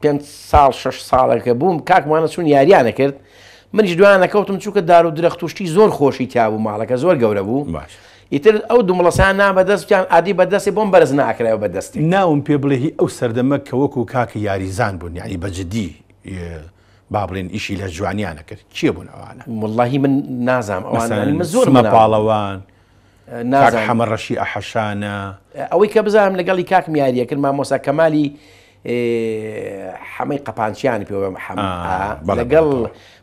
5 ساڵ 6 ساڵەکە بووم کاکمانە چوون یاریانە کرد منیش دوایانە کەوتم چووکە دار و درەختوشتی زۆر خۆشی تیابوو ماڵەکە زۆر گەورە بوو ئیتر ئەو دومڵەسان نا بەدەستیان ئادی بەدەستی بۆم بەرز ناکرایەوە بەدەستی
ناوم پێ بڵێ هی ئەو سەردەمە کە وەکو کاکە یاریزان بوون یعنی بەجددی با بڵێن ئیشی لە جوانیانە کرد چییە بوون ئەوانە
واللهی من نازام ئەوان زۆر
پاڵەوان نازان حەمە ڕەشی ئەحەشانە
ئەوەی کە بزانم لەگەڵی کاکم یاریە کرد مامۆستا کەمالی حەمەی قەپانچیانی پێوە لەگەڵ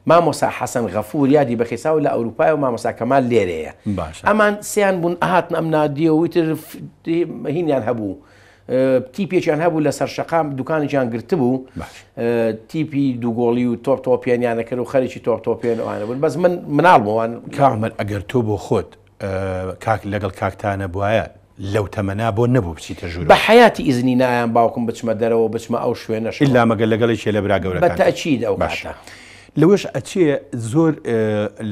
مامۆستا حەسەن غەفور یادی بەخێسا و لە ئەوروپای و مامۆستا کەمال لێرەیە ئەمان سیان بوون ئاهاتن ئەم نادیە و ویتر هینیان هەبوو تیپێکیان هەبوو لە سەر شەقام دوکانێکیان گرتبوو تیپی دووگۆڵی و تۆپتۆپیانیانە کرد و خەریکی تۆپتۆپیان ئەوانە بوون بەس من مناڵمەوان
کامل ئەگەر تۆ بۆ خۆت لەگەڵ کاکتانە بوایە لەو تەمەنا بۆ نەبوو بچیتە ژوور
بە حیاتی ئیزنی نایان باوکم بچمە دەرەوە بچمە ئەو شوێنەش
ئیلا مەگەر لەگەڵی لە برا گەورەکان
بەتەئکید ئەو باشە
لەوەش ئەچێ زۆر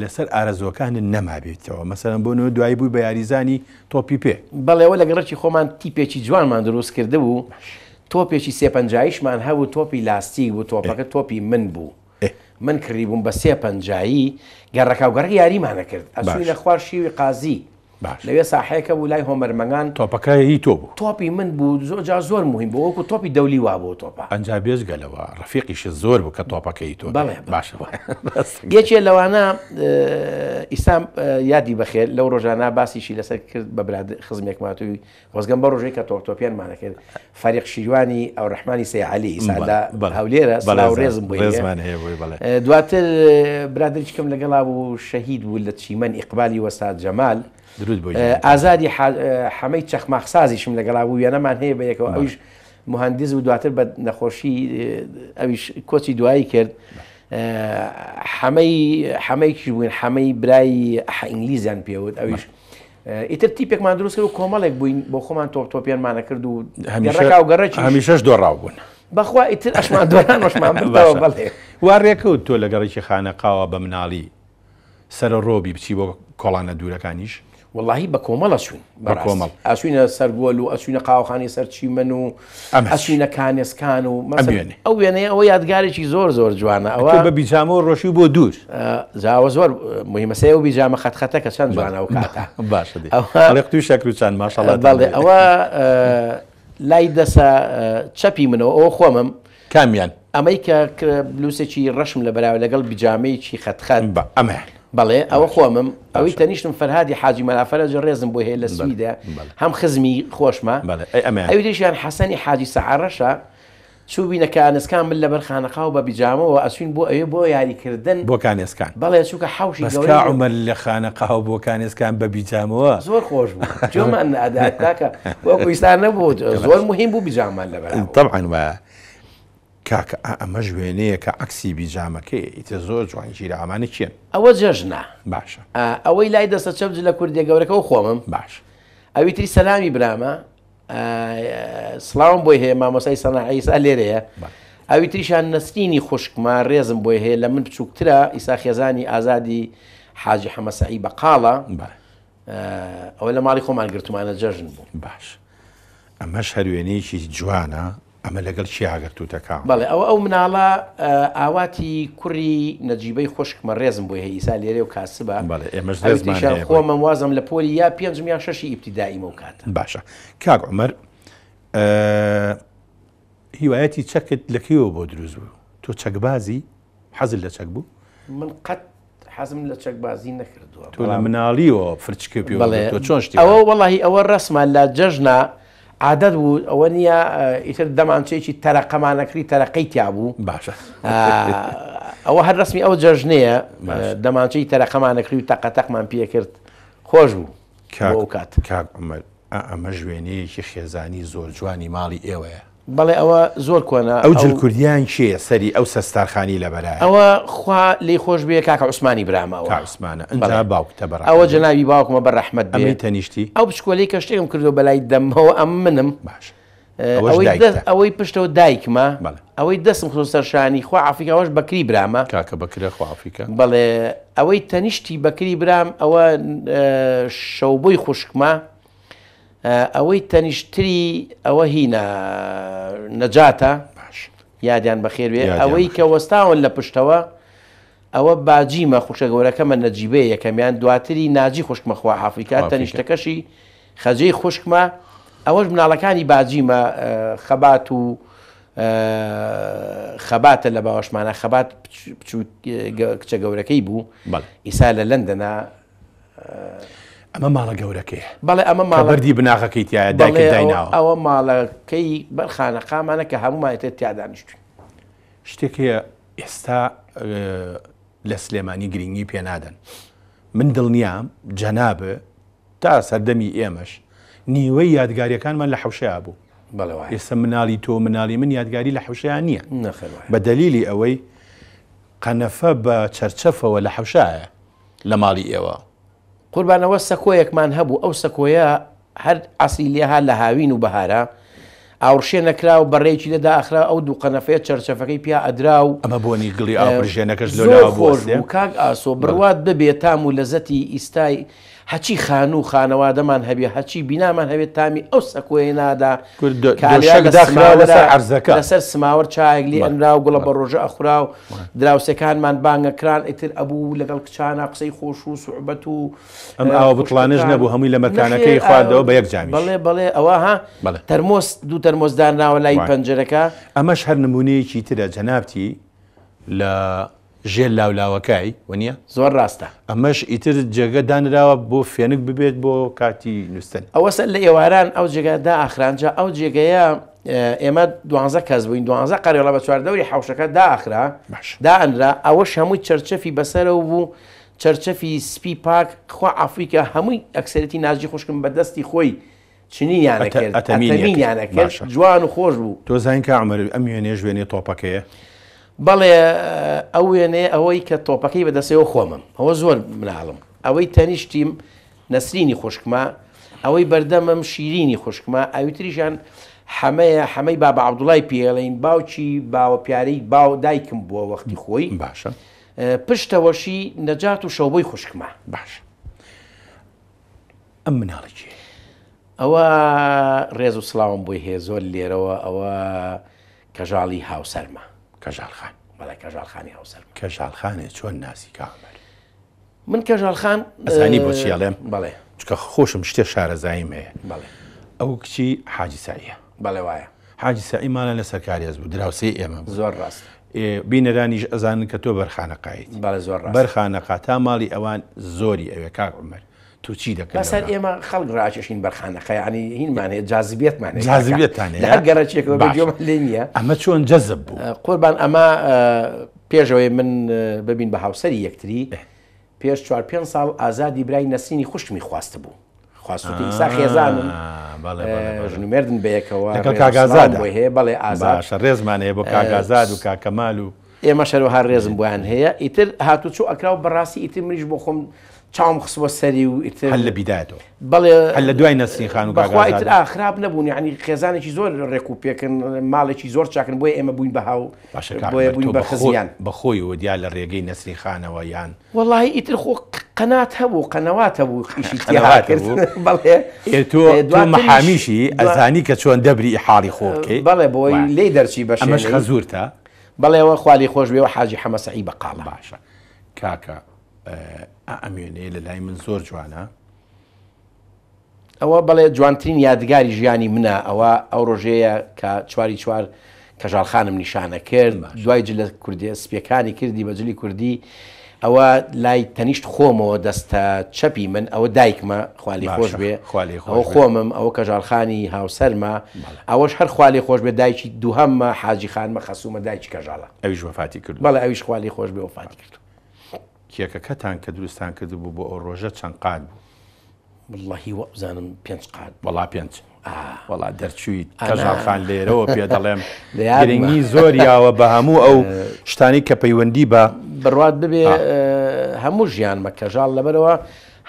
لەسەر ئارەزوەکانت نەمابێتەوە مەسەرەن بۆ نەوە دوایی بووی بە یاریزانی تۆپی پێ
بەڵێەوە لە گەڕەکی خۆمان تیپێکی جوانمان دروست کرده بوو تۆپێکی سێپەنجاییشمان هەبوو تۆپی لاستیک بوو تۆپەکە تۆپی من بوو من کڕی بووم بە سێپەنجایی گەڕەکە و گەڕی یاریمانە کرد ئەچووی لە خوار شیوی قازی لەوێ ساحەیەکە بوو لای هۆمەرمەنگان
تۆپەکەی تۆ بوو
تۆپی من بوو زۆر مهم بوو وەکو تۆپی دەولی وا بوو تۆپە
ئەنجا بێزگەلەوە ڕەفیقیش زۆر بوو کە تۆپەکەی تۆ
باشە یەکێ لەوانە ئیسام یادی بەخێر لەو ڕۆژانە باسیشی لەسەر کرد بە خزمێک ماتووی خۆزگەم بە ڕۆژەی کە تۆپتۆپیانمانە کرد فەریق شیروانی ئەو ڕەحمانی سەیعەلی ئیسا لە هەولێرە سڵاو ڕێزم بووی دواتر برادریچکەم لەگەڵا بوو شەهید بوو لە چیمەن ئیقبالی وەستاد جەمال ئازادی حەمەی چەخماخسازیشم لەگەڵا بوو وێنەمان هەیە بە یەکەوە ئەویش مهندس و دواتر بە نەخۆشی ئەویش کۆچی دوایی کرد حەمەیکی بووین حەمەی برای ئینگلیزیان پێوت ئەویش ئیتر تیپێکمان دروست کرد و کۆمەڵێک بووین بۆ خۆمان تۆپتۆپیانمانە کرد و گەڕەکی
هەمیشەش دۆڕاو بوون
بەخوا ئیتر ئەشمان دۆرانۆشمان بڵێ بەڵێ
وارڕێکەوت تۆ لە گەڕێکی خانەقاوە بە مناڵی سەر ڕۆبی بچی بۆ کۆڵانە دوورەکانیش
واللهی بە کۆمەڵە چوین بە کۆمەڵ ئەچوینە سەرگۆل و ئەچوینە قاوەخانی سەرچیمەن و ئەچوینە کانێسکان و ئەو وێنەیە ئەوە یادگارێکی زۆر جوانە ئەوە
بە بیجامە و ڕۆژی بۆ دوور
زاوە زۆر مهمەسەیە و بیجامە خەتخەتە کە چەند جوانە و کاتە
باشڵێ توی شەکر و چەند ماشەڵڵا
بەڵێ ئەوە لای دەسە چەپی منەوە ئەوە خۆمم
کامیان
ئەمەی کە بلوسێکی ڕەشم لە بەراوە لەگەڵ بیجامەیەکی خەتخەت
ئەمە
بەڵێ ئەوە خۆمم ئەوەی تەنیشتم فەرهادی حاجی مەلافەرەج ڕێزم بۆ هەیە لە سویدە هەم خزمی خۆشمە ئەوی دیشیان حەسەنی حاجی سەعارەشە چوو بینە کانسکان من لەبەر خانەقا و بە بیجامەوە ئەچوین بۆ ئەوێ بۆ یاریکردن
بۆ کانێسکان
بەڵێ چووکە حەوشی
عومەر لە خانەقا و بۆ کانێسکان بە بیجامەوە
زۆر خۆش بوو جۆمان ئەداکە وەکو ئیستا نەبوو زۆر مهم بوو بیجامان لەبەر
طبعاً وایە کاکە ئەمە ژوێنەیە کە عەکسی بیجامەکەی ئیتر زۆر جوان ژیرە ئەمانە چیان
ئەوە جەژنە
باشە
ئەوەی لای دەستە چەبج لە کوردێ گەورەکە و خۆمم
باش
ئەوی تری سەلامی برامە سڵاوم بۆی هەیە مامۆسای سەناعی ئیسا لێرەیە ئەوی تریشان نەسرینی خوشکمان ڕێزم بۆی هەیە لە من بچووکترە ئیسا خێزانی ئازادی حاجی حەمەسەعی بەقاڵە ئەوە لە ماڵی خۆمان گرتمانە جەژن بوو
باش ئەمەش هەروێنەیەکی جوانە ئەمە لەگەڵ چی ئاگرتوتەکە
بەڵێ ئەو مناڵە ئاواتی کوڕی نەجیبەی خوشکمە ڕێزم بۆی هەیە ئیسا لێرێ و کاسبە خۆمە وازم لە پۆلی یا 5 یا 6 ئیبتیداییمە و کاتە
باشە کاک عومەر هیوایەتی چەکت لەکەیەوە بۆ دروست بوو تۆ چەکبازی حەزت لە چەک بوو
من قەت حەزم لە چەکبازی نەکردووە
تۆ لە مناڵیەوە فرچکە پێ تۆ چۆن شتی
ئەوە وەڵاهی ئەوە ڕەسمان لە جەژنە عادەت بوو ئەوە نییە ئیتر دەمانچەیەکی تەرەقەمانەکری تەرەقەی تیا بوو
باشە
ئەوە هەر ڕسمی ئەو جەژنەیە دەمانچەی تەرەقەمانەکری و تەقەتەقمان پێ کرد خۆش بوو
کاک عومەر ئەمە ژوێنەیەکی خێزانی زۆر جوانی ماڵی ئێوەیە
بەڵێ ئەوە زۆر کۆنا
ئەو جل کوردیان شێ سەری ئەو سەستارخانی لە بەرای
ئەوە خوا لی خۆش بێ کاکە عوسمانی برامەوە
کاعوسمانە ئەنجا باوکتە بەڕ
ئەوە جەناوی باوکمە بە ڕەحمەت بێ
ئەمەی تەنیشتی
ئەو پشکۆلەی کە شتێکم کردو بەلای دەمەوە ئەم منم
باش
ئەوەی پشتەوە دایکمە ئەوەی دەستم خۆ سەرشانی خوا عافیکەوەش بەکری برامە
کاکە بەکرە خوافیکە
بەڵێ ئەوەی تەنیشتی بەکری برام ئەوە شەوبۆی خوشکمە ئەوەی تەنیشتری ئەوە هینە نەجاتە یادیان بەخێر بێ ئەوەی کە وەستاون لە پشتەوە ئەوە باجیمە خوشە گەورەکەمە نەجیبەیە یەکەمیان دواتری ناجی خوشکمە خوا حافیکە تەنیشتەکەشی خەجەی خوشکمە ئەوەش مناڵەکانی باجیمە خەبات و خەباتە لە باوەشمانە خەبات کچە گەورەکەی بوو ئیسا لە لەندەنا
ئەمە ماڵە گەورەکەی
بەڵێ ئەمە
ماڵبەردی بناغەکەی تایە دایکت دایناوە
ئەوە ماڵەکەی بەرخانەقامانە کە هەمومانێتە تیادانیشتوین
شتێکەیە ئێستا لە سلێمانی گرنگی پێنادەن من دڵنیام جەنابە تا سەردەمی ئێمەش نیوەی یادگاریەکانمان لە حەوشەیە بوو ئێستا مناڵی تۆ مناڵی من یادگاری لە حەوشەیان نییە بە دەلیلی ئەوەی قەنەفە بە چەرچەفەوە لە حەوشایە لە ماڵی ئێوە
قوربانەوە سەکۆیەکمان هەبوو ئەو سەکۆیە هەر عەسی لێها لە هاوین و بەهارە ئاوڕشێ نەکرا و بەڕێکی لەدا ئەخرا ئەو دوو قەنەفەیە چەرچەفەکەی پیا ئەدرا و
ئەمە بۆنی گڵی ئاپرژێنەکەش لەلاوە بۆ
کاک ئاسۆ بڕوات ببێت تام و لەزەتی ئیستای هەچی خان و خانەوادەمان هەبێ هەچی بینامان هەبێت تامی ئەو سەکۆی نادا لەسەر سماوەر چایەک لێ ئەنرا و گوڵە بە ڕۆژە ئەخورا و دراوسەکانمان بانگەکران ئیتر ئەبوو لەگەڵ کچانە قسەی خۆش و سوحبەت و
ئەم ئاوە بتڵانش نەبوو هەمووی لە مەکانەکەی خواردەوە بە یەک جامیش
بەڵێ ئەوە ها تەرمۆس دوو تەرمۆسدانراوە لای پەنجەرەکە
ئەمەش هەر نمونەیەکی ترە جەنابتی لە ژێر لاولاوەکەی وەنیە
زۆر ڕاستە
ئەمەش ئیتر جێگە دانراوە بۆ فێنک ببێت بۆ کاتی نووسن
ئەوە سەر لە ئێواران ئەو جێگەدا ئاخرانجا ئەو جێگەیە ئێمە 12 کەس بووین 12 قەرێڵە بە چواردەوری حەوشەکە داخرا دائەنرا ئەوەش هەمووی چەرچەفی بەسەرەوە بوو چەرچەفی سپی پاک خوا عەفویکە هەمووی ئەکسەرەتی ناجی خوشکم بە دەستی خۆی چنینیانە کرد ئەتەمینیانە کرد جوان و خۆش بوو
تۆ زانین کە عومەر ئەم وێنێ ژوێنێ تۆپەکەیە
بەڵێ ئەو وێنێ ئەوەی کە تۆپەکەی بەدەستەوە خۆمم ئەوە زۆر مناڵم ئەوەی تەنیشتیم نەسرینی خوشکمە ئەوەی بەردەمم شیرینی خوشکمە ئەویتریژان حەمەی بابە عەبدوڵای پێڵین باوکی باوە پیارەی باو دایکم بووە وەختی خۆی
باشە
پشتەوەشی نەجات و شەوبۆی خوشکمە
باش ئەم مناڵێکی
ئەوە ڕێز و سڵاوم بۆی هەیە زۆر لێرەوە ئەوە کەژاڵی هاوسەرمە
کەژاڵخان
بەڵێ کەژاڵخانی هاوسەر
کەژاڵخانێ چۆن ناسی کامەر
من کەژاڵخان
ئەزانی بۆچیاڵێم
بەڵێ
چکە خۆشم شتێ شارەزاییم هەیە
بەڵێ
ئەو کچی حاجی ساییە
بەڵێ وایە
حاجی ساییمانە لە سەرکاریەز بوو دراوسەی ئێمە
زۆر ڕاست
بینەرانیش ئەزانن کە تۆ بەرخانەقایت
بەڵێ زۆر ڕاست
بەرخانەقا تا ماڵی ئەوان زۆری ئەوێ کاک عومەر تو چی دەکەن
بەسەر ئێمە خەڵک ڕاکێشین بەرخانەقە یعنی هینمان هەیە جاذبێتمان هەیە
جاذبێتان هەیە
هەر گەڕەکێکەوە بێجۆمە لێ نییە
ئەمە چۆن جەزب بوو
قوربان ئەمە پێشەوەی من ببین بە هاوسەری یەکتری پێش 4-5 ساڵ ئازادی برای نەسرینی خوشکمی خواست بوو خواستوتی ئیسا خێزانم ژنومێردن بەیەکەوە
لەگەڵ کاگازاد
هەیە بەڵێ ئازاد
ڕێزمان هەیە بۆ کاگازاد و کاکەمال و
ئێمە شەروەها ڕێزم بۆیان هەیە ئیتر هاتوچوو ئەکرا و بەڕاستی ئیتر منیش بۆ خۆم چاوم خسووە سەری و ئیتر
هەل لە بیدایەتەوە
بەڵێ
هەل لە دوای نەسرین خان و
بەخوا ئیتر خراپ نەبوون یعنی خێزانێکی زۆر ڕێک و پێکن ماڵێکی زۆر چاکن بۆیە ئێمە بووین بە هاو بۆیە بووین بە خزیان
بەخۆی و دیا لە ڕێگەی نەسرین خانەوە یان
وەڵاهی ئیتر خۆ قەنات هەبوو قەنەوات هەبوو خیشی تیا کرد بەڵێ
تۆ مەحامیشی ئەزانی کە چۆن دەبری حاڵی خۆ بکەیت
بەڵێ بۆی لێ دەرچی بەشێنەی
ئەمەش خەزوورتە
بەڵێەوە خوالی خۆش بێەوە حاجی حەمە سەعید بەقاڵە
باشە کاکە ئەمێنێ لە لای من زۆر جوانە
ئەوە بەڵێ جوانترین یادگاری ژیانی منە ئەوە ئەو ڕۆژەیە کە چواری چوار کەژاڵخانم نیشانە کرد دوای جلە کوردی سپیەکانی کردی بە جلی کوردی ئەوە لای تەنیشت خۆمەوە دەستە چەپی من ئەوە دایکمە خوالی خۆش بێ ئەوە خۆمم ئەوە کەژاڵخانی هاوسەرمە ئەوەش هەر خوالی خۆش بێ دایکی دووهەممە حاجی خانمە خەسوومە دایکی کەژاڵە
ئەویش وەفاتی کرد
بەڵێ ئەویش خوالی خۆش بێ وەفاتی کرد
کێکەکەتان کە دروستان کرد بوو بۆ ئەو ڕۆژە چەند قات بوو
واللهی وەبزانم 5 قات
وەڵا 5 وڵا دەرچوویت کەژاڵخان لێرەوە پێ دەڵێم
لە
گرنگی زۆریاوە بە هەموو ئەو شتانی کە پەیوەندی بە
بڕوات ببێ هەموو ژیانمە کەژاڵ لەبەرەوە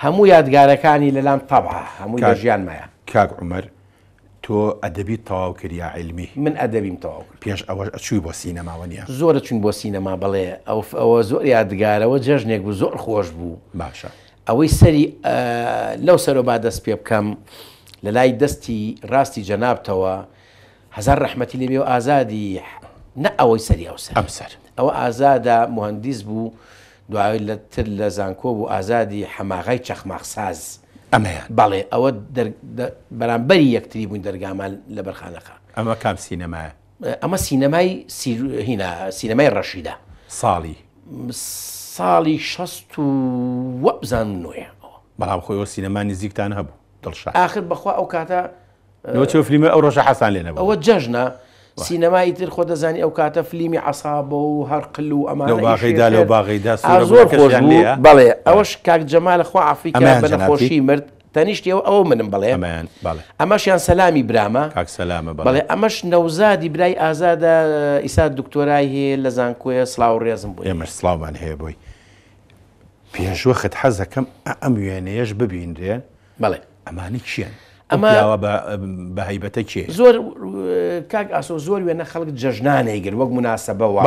هەموو یادگارەکانی لەلام تەبعە هەمووی لە ژیانمایە.
کاک عومەر تۆ ئەدەبی تەواو کرد یا عیلمی؟
من ئەدەبیم تەواو کرد.
پێش ئەوە ئەچووی بۆ سینەماوە نیە؟
زۆرە چوون بۆ سینەما بڵێ ئەوە زۆر یادگارەوە جەژنێک بوو زۆر خۆش بوو.
باشە
ئەوەی سەری لەو سەرۆ با دەست پێ بکەم لە لای دەستی ڕاستی جەنابتەوە هەزار ڕەحمەتی لێبێ و ئازادی نە ئەوەی سەری ئەوسەر
ئەمسەر
ئەوە ئازادە مهندیس بوو دوای لەتر لە زانکۆ بوو ئازادی حەماغای چەخماخساز
ئەمەیان
بەڵێ ئەوە بەرامبەری یەکتری بوون دەرگامان لە بەرخانەکە.
ئەمە کام سینەمایە؟
ئەمە سینەمای هینە سینەمای ڕەشیدە ساڵی 60 و بزانوێ
بەڵام خۆی سینەما نزیکتان هەبوو دڵشا
آخر بەخوا ئەو کاتە
نۆچۆ فلیمە ئەو ڕۆژە حەسان لێ نەبوو
ئەوە جەژنە سینەمای تر خۆ دەزانی ئەو کاتە فلیمی عەسابە و هەرقل و ئەمانە
باغیدا لەو باغیدا
زۆر خۆش بوو. بەڵێ ئەوەش کاک جەمالە خوا عەفوی بە نەخۆشی مرد تەنیشتی ئەو منم بڵێ ئەمەشیان سەلامی برامە
کاک سەلامە
بەڵێ ئەمەش نەوزادی برای ئازادە ئیسا دکتۆرای هەیە لە زانکۆیە سڵاو ڕێزم بوو.
ئێمەش سڵاومان هەیە بۆی پێشوەخت حەزەکەم ئەم وێنەیەش ببیندرێن.
بەڵێ
ئەمانی چیان؟ ئەمەوە بە هەیبەتە کێ؟
زۆر کاک ئاسۆ زۆر وێنە خەڵک جەژنانەیگر وەک مناسەبەوە.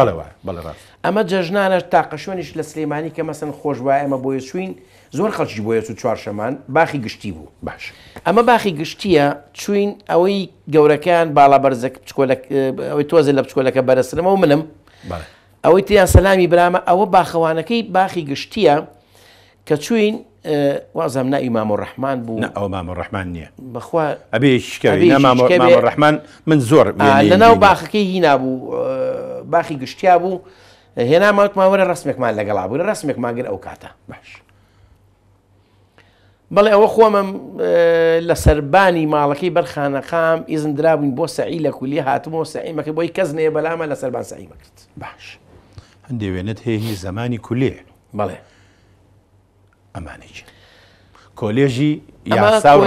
بەڵێ ڕاست
ئەمە جەژنانە تاقەشوێنیش لە سلێمانی کە مەسن خۆش وایە ئەمە بۆیە چوین زۆر خەڵکی بۆیە و چوارشەمان باخی گشتی بوو.
باش
ئەمە باخی گشتیە چوین ئەوەی گەورەکان باڵا بەرزەک ئەوەی تۆزە لە بچکۆلەکە بەرەسرمە و منم ئەوەی تیان سەلامی برامە ئەوە باخەوانەکەی باخی گشتیە کە چوین وازم ناوی مامۆڕەحمان بوو.
ئەو مامۆڕەحمان نییە
بەخوا
ئەبێ شکەوی مامۆڕەحمان من زۆر
لەناو باخەکەی هینا بوو باخی گشتیا بوو هێناماوتماوەرە ڕسمێکمان لەگەڵا بوو لە ڕسمێکماگر ئەو کاتە.
باش
بەڵێ ئەوە خۆمم لە سەربانی ماڵەکەی بەرخانەقام ئیزن درابووین بۆ سەعی لە کولی هاتمەوە سەعیمەکە بۆی کەس نەیە بەلامە لە سەربان سەعیمە کرد.
باش هەندێ وێنێت هەیە هی زمانی کولێ.
بەڵێ
ئەمانێکی کۆلێژی یاسا و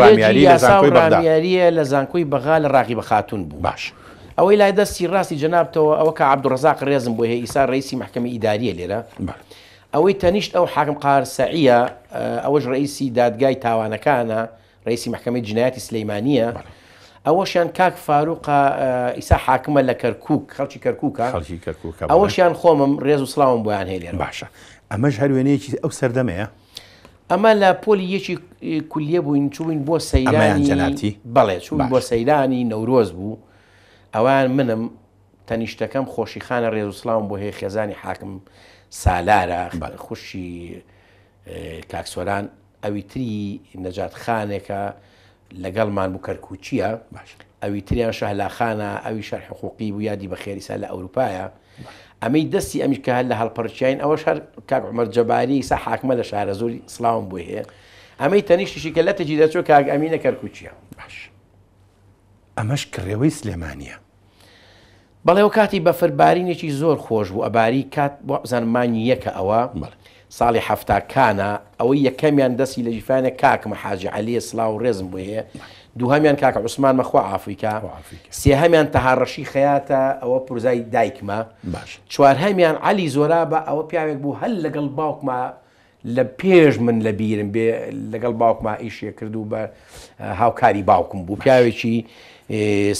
ڕامیاریە
لە زانکۆی بەغا لە ڕاقی بە خاتون بوو.
باش
ئەوەی لای دەستی ڕاستی جەنابتەوە ئەوە کە عەبدوڕەزاق ڕێزم بۆ هەیە ئیسا ڕئیسی محکەمەی ئیداریە لێرە ئەوەی تەنیشت ئەو حاکم قارسەعیە ئەوەش ڕئیسی دادگای تاوانەکانە ڕئیسی محکەمەی جنایەتی سلەیمانیە ئەوەشیان کاک فاروقە ئیسا حاکمە لە کەرکووک خەڵکی کەرکووکە ئەوەشیان خۆمم ڕێز و سڵاوم بۆیان هەیە لێرە.
باشە ئەمەش هەر وێنەیەکی ئەو سەردەمەیە
ئەمە لە پۆلی یەکی کولیە بووین چوین بۆ سەیرانی بەڵێ چوون بۆ سەیرانی نەورۆز بوو ئەوان منم تەنیشتەکەم خۆشیخانە ڕێز و سڵاوم بۆ هەیە خێزانی حاکم سالارە خوشی کاکسۆران ئەوی تری نەجات خانێکە لەگەڵمان بوو کەرکوچیە ئەوی تریان شەهلاخانە ئەوی شەر حقوقی بوو یادی بە خێریسا لە ئەوروپایە ئەمەی دەستی ئەمیشکە هەر لە هەڵپەرچین ئەوە شار کاک عومەر جەباری سا حاکمە لە شارە زۆری سڵاوم بۆ هەیە ئەمەی تەنیشتیشی کە لە تەجی دەچۆ کاک ئەمینە کەرکوچیە.
باش ئەمەش کڕێوەی سلێمانیە.
بەڵێ و کاتی بەفربارینێکی زۆر خۆش بوو ئەباری کات بۆ زانمانی یەکە ئەوە ساڵی هەفتاکانە ئەوەی یەکەمیان دەستی لە جیفانە کاکمە حاجی عەلیە سڵاو و ڕێزم بۆ هەیە دووهەمیان کاکە عوسمان مەخوا ئافریکا سێهەمیان تەهاڕەشی خەیاتە ئەوە پورزای دایکمە چوارهەمیان عەلی زۆرابە ئەوە پیاوێک بوو هەل لەگەڵ باوکمە لە پێش من لە بیرم بێ لەگەڵ باوکما ئیشێ کرد و بە هاوکاری باوکم بوو پیاوێکی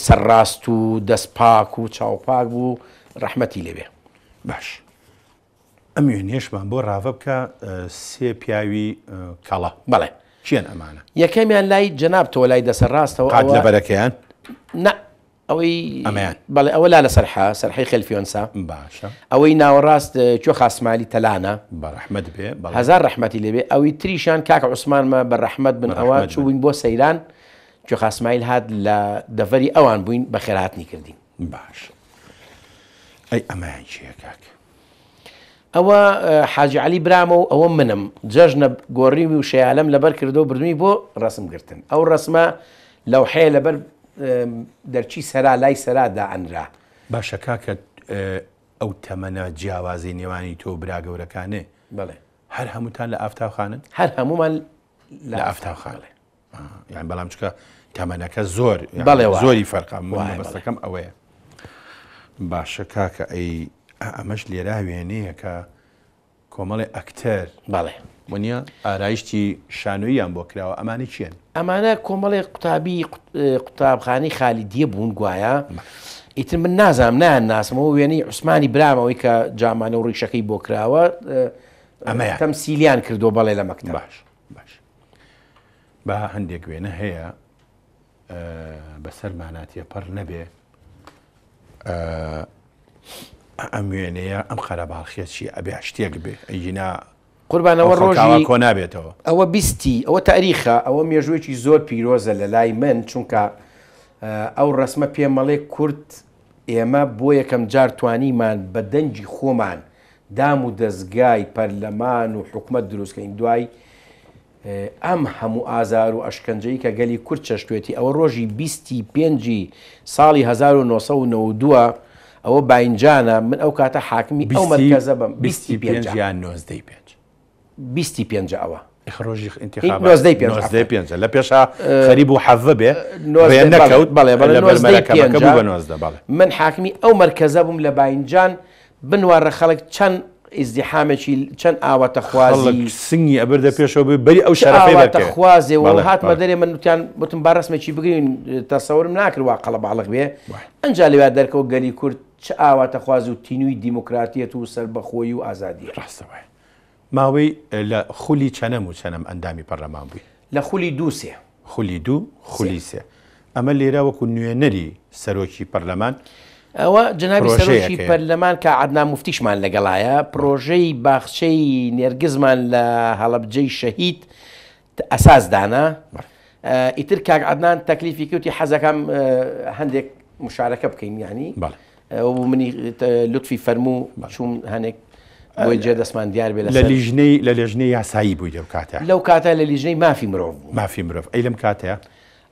سەرڕاست و دەستپاک و چاوپاک بوو ڕەحمەتی لێبێ.
باش ئەم وێنێشمان بۆ ڕاوە بکە سێ پیاوی کەڵە.
بەڵێ
چیان ئەمانە؟
یەکەمیان لای جەنابتەوە لای دەسەرڕاستەوە
قات لە بەرەکەیان
نە ئەوەی
ئەمەیان
بەڵێ ئەوە لا لە سەرحا سەرحەی خەلفیۆنسا
باشە
ئەوەی ناوەڕاست کوێ خاسمالی تەلانە
بەڕەحمەت بێ
هەزار ڕەحمەتی لێبێ ئەوەی تریشان کاکە عوسمانمە بە ڕەحمەت بن ئەوە چووین بۆ سەیران کوێ خاسمایل هات لە دەڤەری ئەوان بووین بە خێرهاتنی کردین.
باش ئەی ئەمایان چییە کاک؟
ئەوە حاجی عەلی برامە و ئەوە منم جەژنە گۆڕیوی و شەیالەم لەبەر کردو بردومی بۆ ڕسم گرتن ئەو ڕسمە لەوحەیە لەبەر دەرچی سەرا لای سەرادا ئەنرا.
باشە کاکە ئەو تەمەنە جیاوازی نێوانی تۆ برا گەورەکانێ
بڵێ
هەر هەمووتان لە ئافتاوخانن؟
هەر هەمومان
لە ئافتاوخانێ یان بەڵام چکە تەمەنەکە زۆر زۆری فەرقا بەستەکەم ئەوەیە باشە کاکە ئەی ئەمەش لێرا وێنەیە کە کۆمەڵی ئەکتەر
بەڵێ
وانە ئارایشتی شانۆییان بۆ کراوە ئەمانە چیان
ئەمانە کۆمەڵی قوتابی قوتابخانەی خالیدیە بوون گوایە ئیتر من نازانم ناسمەوە وێنەی عوسمانی برامەوەی کە جامانە و ڕیشەکەی بۆ کراوە ئەمە تەمسیلیان کردو بەڵێ لە مەکتەب
باش بە هەندێک وێنە هەیە بەسەر ماناتیە پەڕ نەبێ ئەم وێنەیە ئەم خەرەباڵخیە چی ئەبێ شتێک بێ ئەینا
قوربانەوە ڕۆژی
کۆ نابێتەوە
ئەوە بیستی ئەوە تاریخە ئەوە مێژوێکی زۆر پیرۆزە لە لای من چونکە ئەو ڕسمە پێمەڵێ کورد ئێمە بۆ یەکەم جار توانیمان بە دەنجی خۆمان دام و دەستگای پەرلەمان و حکومەت دروستکەین دوای ئەم هەموو ئازار و ئەشکەنجەی کە گەلی کورد چەشتوێتی ئەوە ڕۆژی 25 ساڵی 1992 ئەوە باینجانە من ئەو کاتە حاکمی ئەو مەرکەزە بم 25 25 ئەوە
ڕۆژی انتخابات لە پێشا خەریب و حەڤە بێ نەکەوت
من حاکمی ئەو مەرکەزە بووم لە باینجان بنوارە خەڵک چەند ئیزدیحامێکی چەند ئاواتە خوازی
سنگی ئەبەردە پێشەوە بەری ئەو شەرەفەی
خوازێ و هاتمە دەرێ من وتیان وتم با ڕسمێکی بگرین تەسەورم ناکرد وا قەڵە باڵق بێ ئەنجا لێوە دەرکەوە گەلی کورد چ ئاواتە خوازی و تینووی دیموکراتیەت و سەربەخۆیی و ئازادی
ڕاستەوە ماوەی لە خولی چەنەم و چەنەم ئەندامی پەرلەمان بووی
لە خولی دووسێ
خولی دوو خولی سێ ئەمە لێرە وەکو نوێنەری سەرۆکی پەرلەمان
ئەوە جنابی سەرۆکی پەرلەمان کە عەدنان موفتیشمان لەگەڵایە پرۆژەی باخچەی نێرگزمان لە هەڵەبجەی شەهید ئەساس دانا ئیتر کاک عەدنان تەکلیفی کەوتی حەزەکەم هەندێک مشارەکە بکەین یعنی منی لوتفی فەرموو چوون هەنێک بۆی جێ دەستمان دیار بێ
لە لێژنەی یاسایی بووی دەو کاتە
لەو کاتە لە لیژنەی مافی مرۆڤ
مافی مرۆڤ ئەی لەم کاتەیە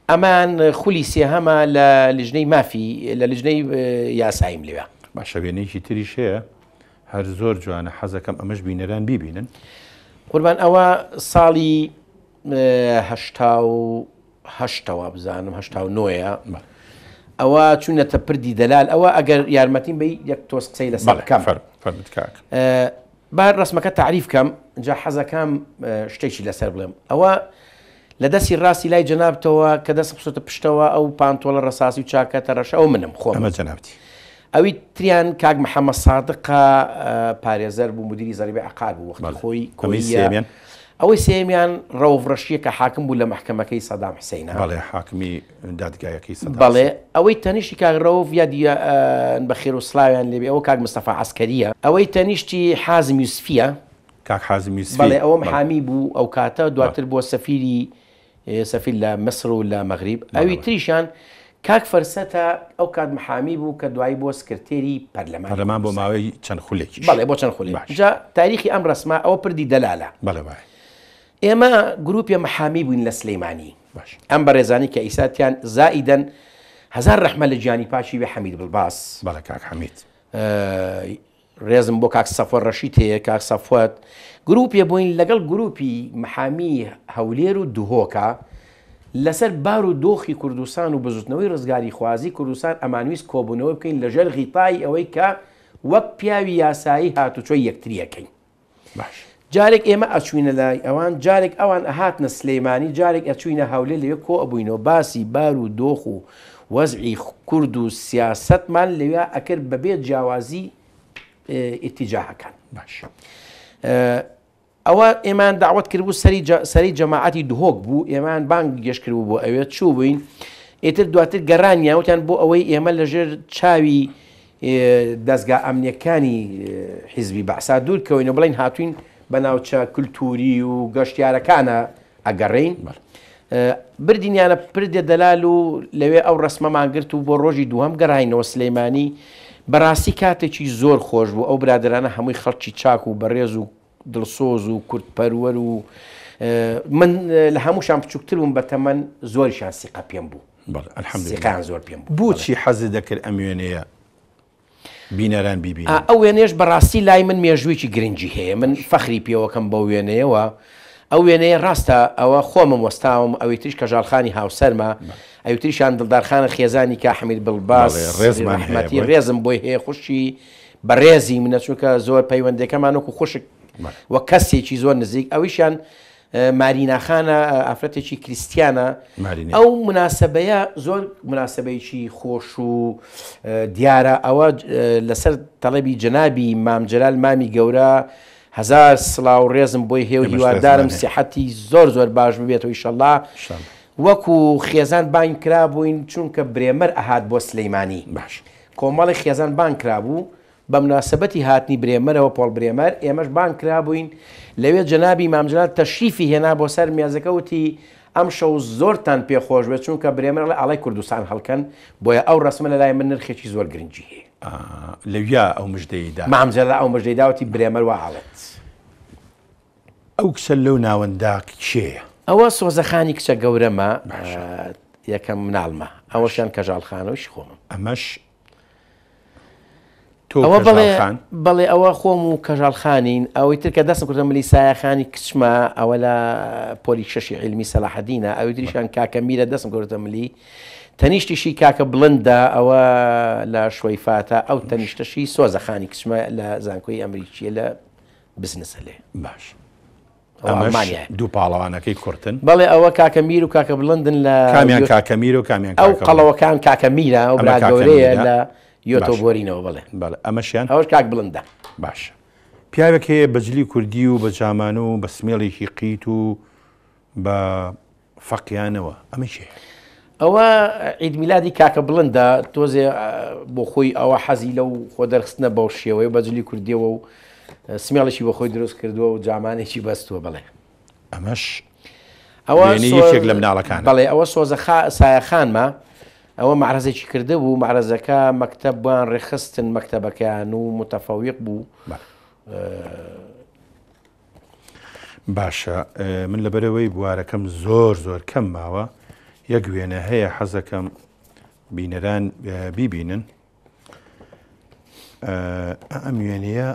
ئەمان خولی سێهەمە لە لیژنەی مافی لە لیژنەی یاساییم لێوە
باشە وێنەیەکی تریش هەیە هەر زۆر جوانە حەزەکەم ئەمەش بینەران بیبینن
قوربان ئەوە ساڵی هەشتەوە بزانم هەشتاونۆیە ئەوە چوونەتە پردی دەلال ئەوە ئەگەر یارمەتیم بە یەک تۆس قسەی لەسەر بکەم با ڕسمەکە تعریف کەم جا حەزەکەم شتێکی لەسەر بڵێم ئەوە لە دەستی ڕاستی لای جەنابتەوە کە دەست بسۆتە پشتەوە ئەو پانتۆڵە ڕساسی و چاکەتە ڕەشە ئەو منم خۆمە
جەنابتی
ئەوی تریان کاک محەممەد سادقە پارێزەر بوو مدیری زەریبی عقار بوو وەختی خۆی کۆمیسیان ئەوەی سێمیان ڕەوڕەشیە کە حاکم بوو لە محکەمەکەی سەدام حسینە
بەڵێ حاکمی دادگایەکەی سەدام
بەڵێ ئەوەی تەنیشتی کاک ڕەوف یا بە خێر و سلاویان لێبێ ئەوە کاک مستەفا عەسکەریە ئەوەی تەنیشتی حازم یوسفیە
کاک حازم یوسفی
بەڵێ ئەوە محامی بوو ئەو کاتە دواتر بۆ سەفیر لە مەسر و لە مەغریب ئەوی تریشان کاک فەرسەتە ئەو کات محامی بوو کە دوایی بۆ سکرتێری
پەرلەمان بۆ ماوەی چەند خولێکی
بەڵێ بۆ چەند خولێک جا تاریخی ئەم ڕسمە ئەوە پردی دەلالە
بەڵێ
ئێمە گروپی محامی بووین لە سلەیمانی ئەم بەڕێزانی کە ئیساتیان زائیدەن هەزار ڕەحمە لە گیانی پاشی بێ حەمید بڵباس
بەڵێ کاک حەمید
ڕێزم بۆ کاک سەفوەت ڕەشید هەیە کاک سەفوەت گروپیە بووین لەگەڵ گروپی محامی هەولێر و دوهۆکە لەسەر بار و دۆخی کوردستان و بزوتنەوەی ڕزگاری خوازی کوردستان ئەمانویست کۆبوونەوە بکەین لەژێر غیتای ئەوەی کە وەک پیاوی یاسایی هاتوچۆی یەکتریەکەین جارێک ئێمە ئەچوینە لای ئەوان جارێک ئەوان ئەهاتنە سلەیمانی جارێک ئەچوینە هەولێر لەوێ کۆ ئەبووینەوە باسی بار و دۆخ و وەزعی کورد و سیاسەتمان لەوێ ئەکرد بەبێ جیاوازی ئیتیجاهەکان ئەوە ئێمان داوت کرد بوو سەری جەماعەتی دهۆک بوو ئێمان بانگ گەشت بوو بۆ ئەوێت چوو بووین ئێتر دواتر گەڕانیاوتیان بۆ ئەوەی ئێمە لەژێر چاوی دەستگا ئەمنیەکانی حیزبی بەعسا دوورکەوەینە بڵین هاتوین بە ناوچە کولتوری و گەشتیارەکانە ئەگەڕین بردینیانە پردێ دەلال و لەوێ ئەو ڕسمەمان گرت و بۆ ڕۆژی دووەم گەڕاینەوە سلەیمانی بەڕاستی کاتێکی زۆر خۆش بوو ئەو برادرانە هەمووی خەڵکی چاک و بەڕێز و دڵسۆز و کورتپەروەر و من لە هەمووشان بچووکتر بووم بە تەمەن زۆریشان سیقە پێم بوو سیقیان زۆر پێم بوو
بۆچی حەزت دەکرد ئەم وێنەیە بینەران بیبینن
ئەو وێنێش بەڕاستی لای من مێژوویکی گرنگی هەیە من فەخری پێوەکەم بە وێنەیەوە ئەو وێنەیە ڕاستە ئەوە خۆمە وەستاوم ئەوەی تریش کەژاڵخانی هاوسەرمە ئەوی تریشان دڵدارخانە خێزانی کا حەمید بڵباس ڕێزمەتی ڕێزم بۆی هەیە خوشی بەڕێزی منە چونکە زۆر پەیوەندەکەمانۆکو خوشک وە کەسێکی زۆر نزیک ئەویشان ماریناخانە ئافرەتێکی کریسیانە ئەو مناسبەیە زۆر مناسبەیەکی خۆش و دیارە ئەوە لەسەر تەڵەبی جەنابی مامجلال مامی گەورە هزار سڵاو ڕێزم بۆی هێو هیوادارم سیحەتی زۆر زۆر باش ببێتەوە ئینشەڵڵا وەکو خێزان بانگ کرابووین چونکە برێمەر ئەهات بۆ سلەیمانی باش کۆمەڵی خێزان بانگ کرابوو بە مناسبەتی هاتنی برێمەرەوە پۆڵ برێمەر ئێمەش بانگ کرابووین لەوێ جەنابی مامجلال تەشریفی هێنا بۆ سەر مێزەکە وتی ئەم شەو زۆرتان پێخۆش بێت چونکە برێمەر لە ئاڵای کوردستان هەڵکەن بۆیە ئەو ڕسمە لە لای من نرخێکی زۆر گرنگی هەیە
لەویا ئەو مژدەیدا
مامجلال ئەو مژدەیداوەتی برێمەر وە حاڵەت
ئەو کچە لەو ناوەندا کێیە
ئەوە سۆزەخانی کچە گەورەمە یەکەم مناڵمە ئەوەشیان کەژاڵخانەوەی خۆمە
ئەمەش
ئەوە بەڵێ ئەوە خۆم و کەژاڵخانین ئەوەی ترکە دەستم کردە ملی سایەخانی کچمە ئەوە لە پۆلی شەشی علمی سەلاحەدینە ئەوەی تریشان کاکە میرە دەستم کردە ملی تەنیشتیشی کاکە بڵندە ئەوە لە شوەیفاتە ئەو تەنیشتەشی سۆزەخانی کچمە لە زانکۆی ئەمریکیە لە بزنسە لێ
باش ئەمەش دوو پاڵەوانەکەی کورتن
بەڵێ ئەوە کاکە میر و کاکە بڵندن لە
کامیان کاکە میر و کامیان
ئەو قەڵەوەکان کاکە میرە ئەو برادگەورەیە لە یۆتۆبۆرینەوە بڵێ
ئەمەشیان
ئەوش کاک بڵندە
باش پیاوێک هەیە بەجلی کوردی و بە جامان و بە سمێڵێکی قیت و بە فەقیانەوە ئەمەشێ
ئەوە عیدمیلادی کاکە بڵندە تۆزێ بۆ خۆی ئەوە حەزی لەو خۆ دەرخستنە بەو شێوەیە بەجلی کوردیەوە و سمێڵێکی بە خۆی دروست کردووە و جامانێکی بەستووە بڵێ
ئەمەش ئەوە یەکێک لە مناڵەکان
بەڵێ ئەوە سۆزە سایەخانمە ئەوە معرەزێکی کرده بوو معرەزەکە مەکتەب بووان ڕێخستن مەکتەبەکەیان و متەفەویق بوو
باشە من لەبەرەوەی بوارەکەم زۆر زۆر کەم ماوە یەک وێنە هەیە حەزەکەم بینەران بیبینن ئەم وێنەیە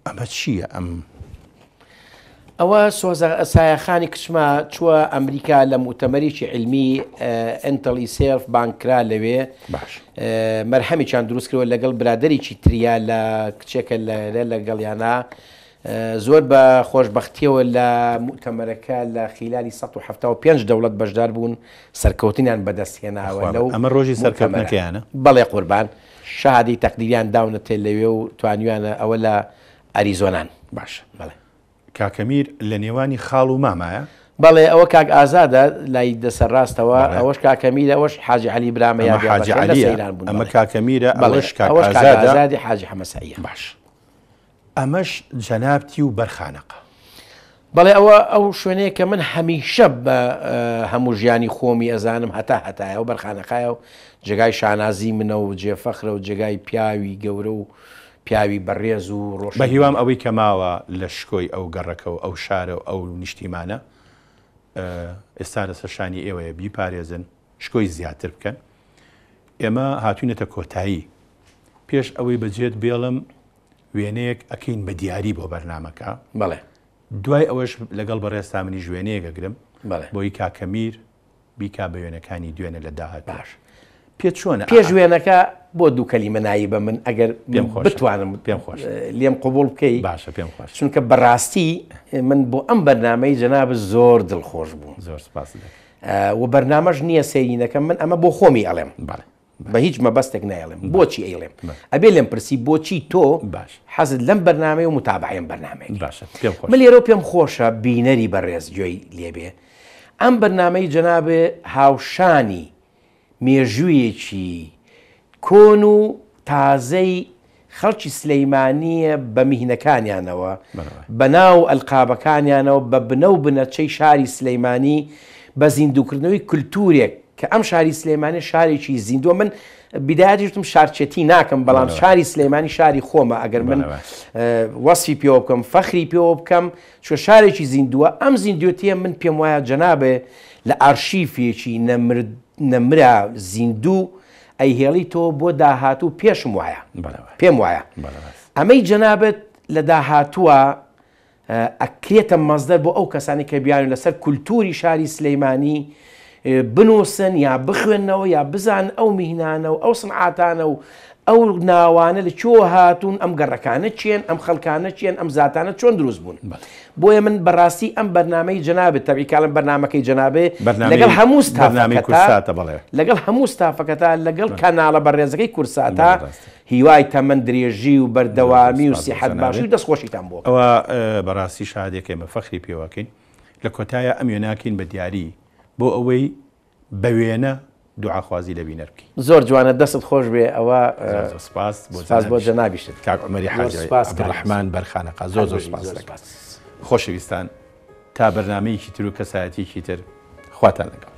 ئەمە چییە ئەم
ئەوە سایەخانی کچمە چووە ئەمریکا لە مؤتەمەرێکی علمی ئەنتەڵی سێڵف بانکرا لەوێ مەرهەمێکیان دروست کردوە لەگەڵ برادەرێکی تریا لە کچێکە لەگەڵیانە زۆر بە خۆشبەختیەوە لە مؤتەمەرەکە لە خیلالی 175 دەوڵەت بەشدار بوون سەرکەوتنیان بەدەستهێناوە لەو
ئەمە ڕۆژی سەرکەوتنەکەیانە
بەڵێ قوربان شەهادەی تەقدیریان داونەتێ لەوێ و توانیوانە ئەوە لە ئەریزۆنان
باشە بەڵێ کاکەمیر لە نێوانی خاڵ و مامایە
بەڵێ ئەوە کاک ئازادە لای دەسەر ڕاستەوە ئەوەش کاکەمیرە ئەوەش حاجی عەلی برامە
ئەمە کاکەمیرە ئەوەش
ئازادی حاجی حەمەسەیە
باش ئەمەش جەنابتی و بەرخانەقە
بەڵێ ئەوە ئەو شوێنەیە کە من هەمیشە بە هەموو ژیانی خۆمی ئەزانم هەتایە و بەرخانەقایە و جێگای شانازی منە و جێفەخرە و جێگای پیاوی گەورە و پیاوی بەڕێز و ڕۆژ
بە هیوام ئەوەی کە ماوە لە شکۆی ئەو گەڕەکە و ئەو شارە و ئەو نیشتیمانە ئێستا لەسەر شانی ئێوەیە بیپارێزن شکۆی زیاتر بکەن ئێمە هاتوونەتە کۆتایی پێش ئەوەی بەجێت بێڵم وێنەیەک ئەکەین بە دیاری بۆ بەرنامەکە
بەڵێ
دوای ئەوەش لەگەڵ بەڕێستا منی ژوێنەیەگەگرم
بەڵێ
بۆی کاکەمیر بیکا بە وێنەکانی دوێنە لە داهات باش پێت چۆنە
پێش وێنەکە بۆ دوو کەلیمە نایی بە من ئەگەر بتوانم
پێم خۆش
لێم قبول بکەی
باشە پێم خۆش
چونکە بەڕاستی من بۆ ئەم بەرنامەی جەناب زۆر دڵخۆش بوو
زۆر سپاس
و بەرنامەش نییە سەیرینەکەم من ئەمە بۆ خۆمی ئەڵێم بە هیچ مەبەستێک نایڵێم بۆچی ئەیڵێم ئەبێ لێم پرسی بۆچی تۆ
باش
حەزت لەم بەرنامەی و متابعەم بەرنامەیە
باشە پێم خۆش
من لێرە پێم خۆشە بینەری بەڕێز گوێی لێبێ ئەم بەرنامەی جەنابێ هاوشانی مێژوویەکی کۆن و تازەی خەڵکی سلەیمانیە بە میهنەکانیانەوە بەناو ئەلقابەکانیانەوە بە بنە و بنەچەی شاری سلەیمانی بە زیندووکردنەوەی کولتورێک کە ئەم شاری سلەیمانی شارێکی زیندووە من بیدایەتیشتم شارچێتی ناکەم بەڵام شاری سلەیمانی شاری خۆمە ئەگەر من وەسفی پێوە بکەم فەخری پێوە بکەم چۆ شارێکی زیندووە ئەم زیندوەتیە من پێم وایە جەنابێ لە ئارشیفێکی نەمرا زیندوو ئەیهێڵی تۆ بۆ داهاتوو پێشم وایە پێم وایە ئەمەی جەنابەت لە داهاتووە ئەکرێتە مەزدەر بۆ ئەو کەسانی کە بیان لەسەر کولتوری شاری سلەیمانی بنووسن یا بخوێنەوە یا بزان ئەو میهنانە و ئەو سنعاتانە و ئەو ناوانە لە چۆ هاتوون ئەم گەڕەکانە چێن ئەم خەڵکانە چێن ئەم زاتانە چۆن دروست بوون بۆیە من بەڕاستی ئەم بەرنامەی جەنابێت تەبیکاڵم بەرنامەکەی جەنابێ لەگەڵ هەموو لەگەڵ هەموو ستافەکەتا لەگەڵ کەناڵە بەڕێزەکەی کورساتا هیوای تەمەند درێژی و بەردەوامی و سیحەت باشی و دەستخۆشیتان بۆ
ئەوە بەڕاستی شادێک ئێمە فەخری پێوەکەین لە کۆتایە ئەم وێناکەین بە دیاری بۆ ئەوەی بە وێنە دوعاخوازی لە بینەر بکەین.
زۆر جوانە دەست خۆش بێ ئەوە
سپاس
بۆ جەنابیشت
کاک عومەری حاجی عەبدوڕەحمان بەرخانەقا زۆر سپاس دەکەم. خۆشەویستان تا بەرنامەیەکی تر و کەسایەتیەکی تر خواتان لەگەڵ.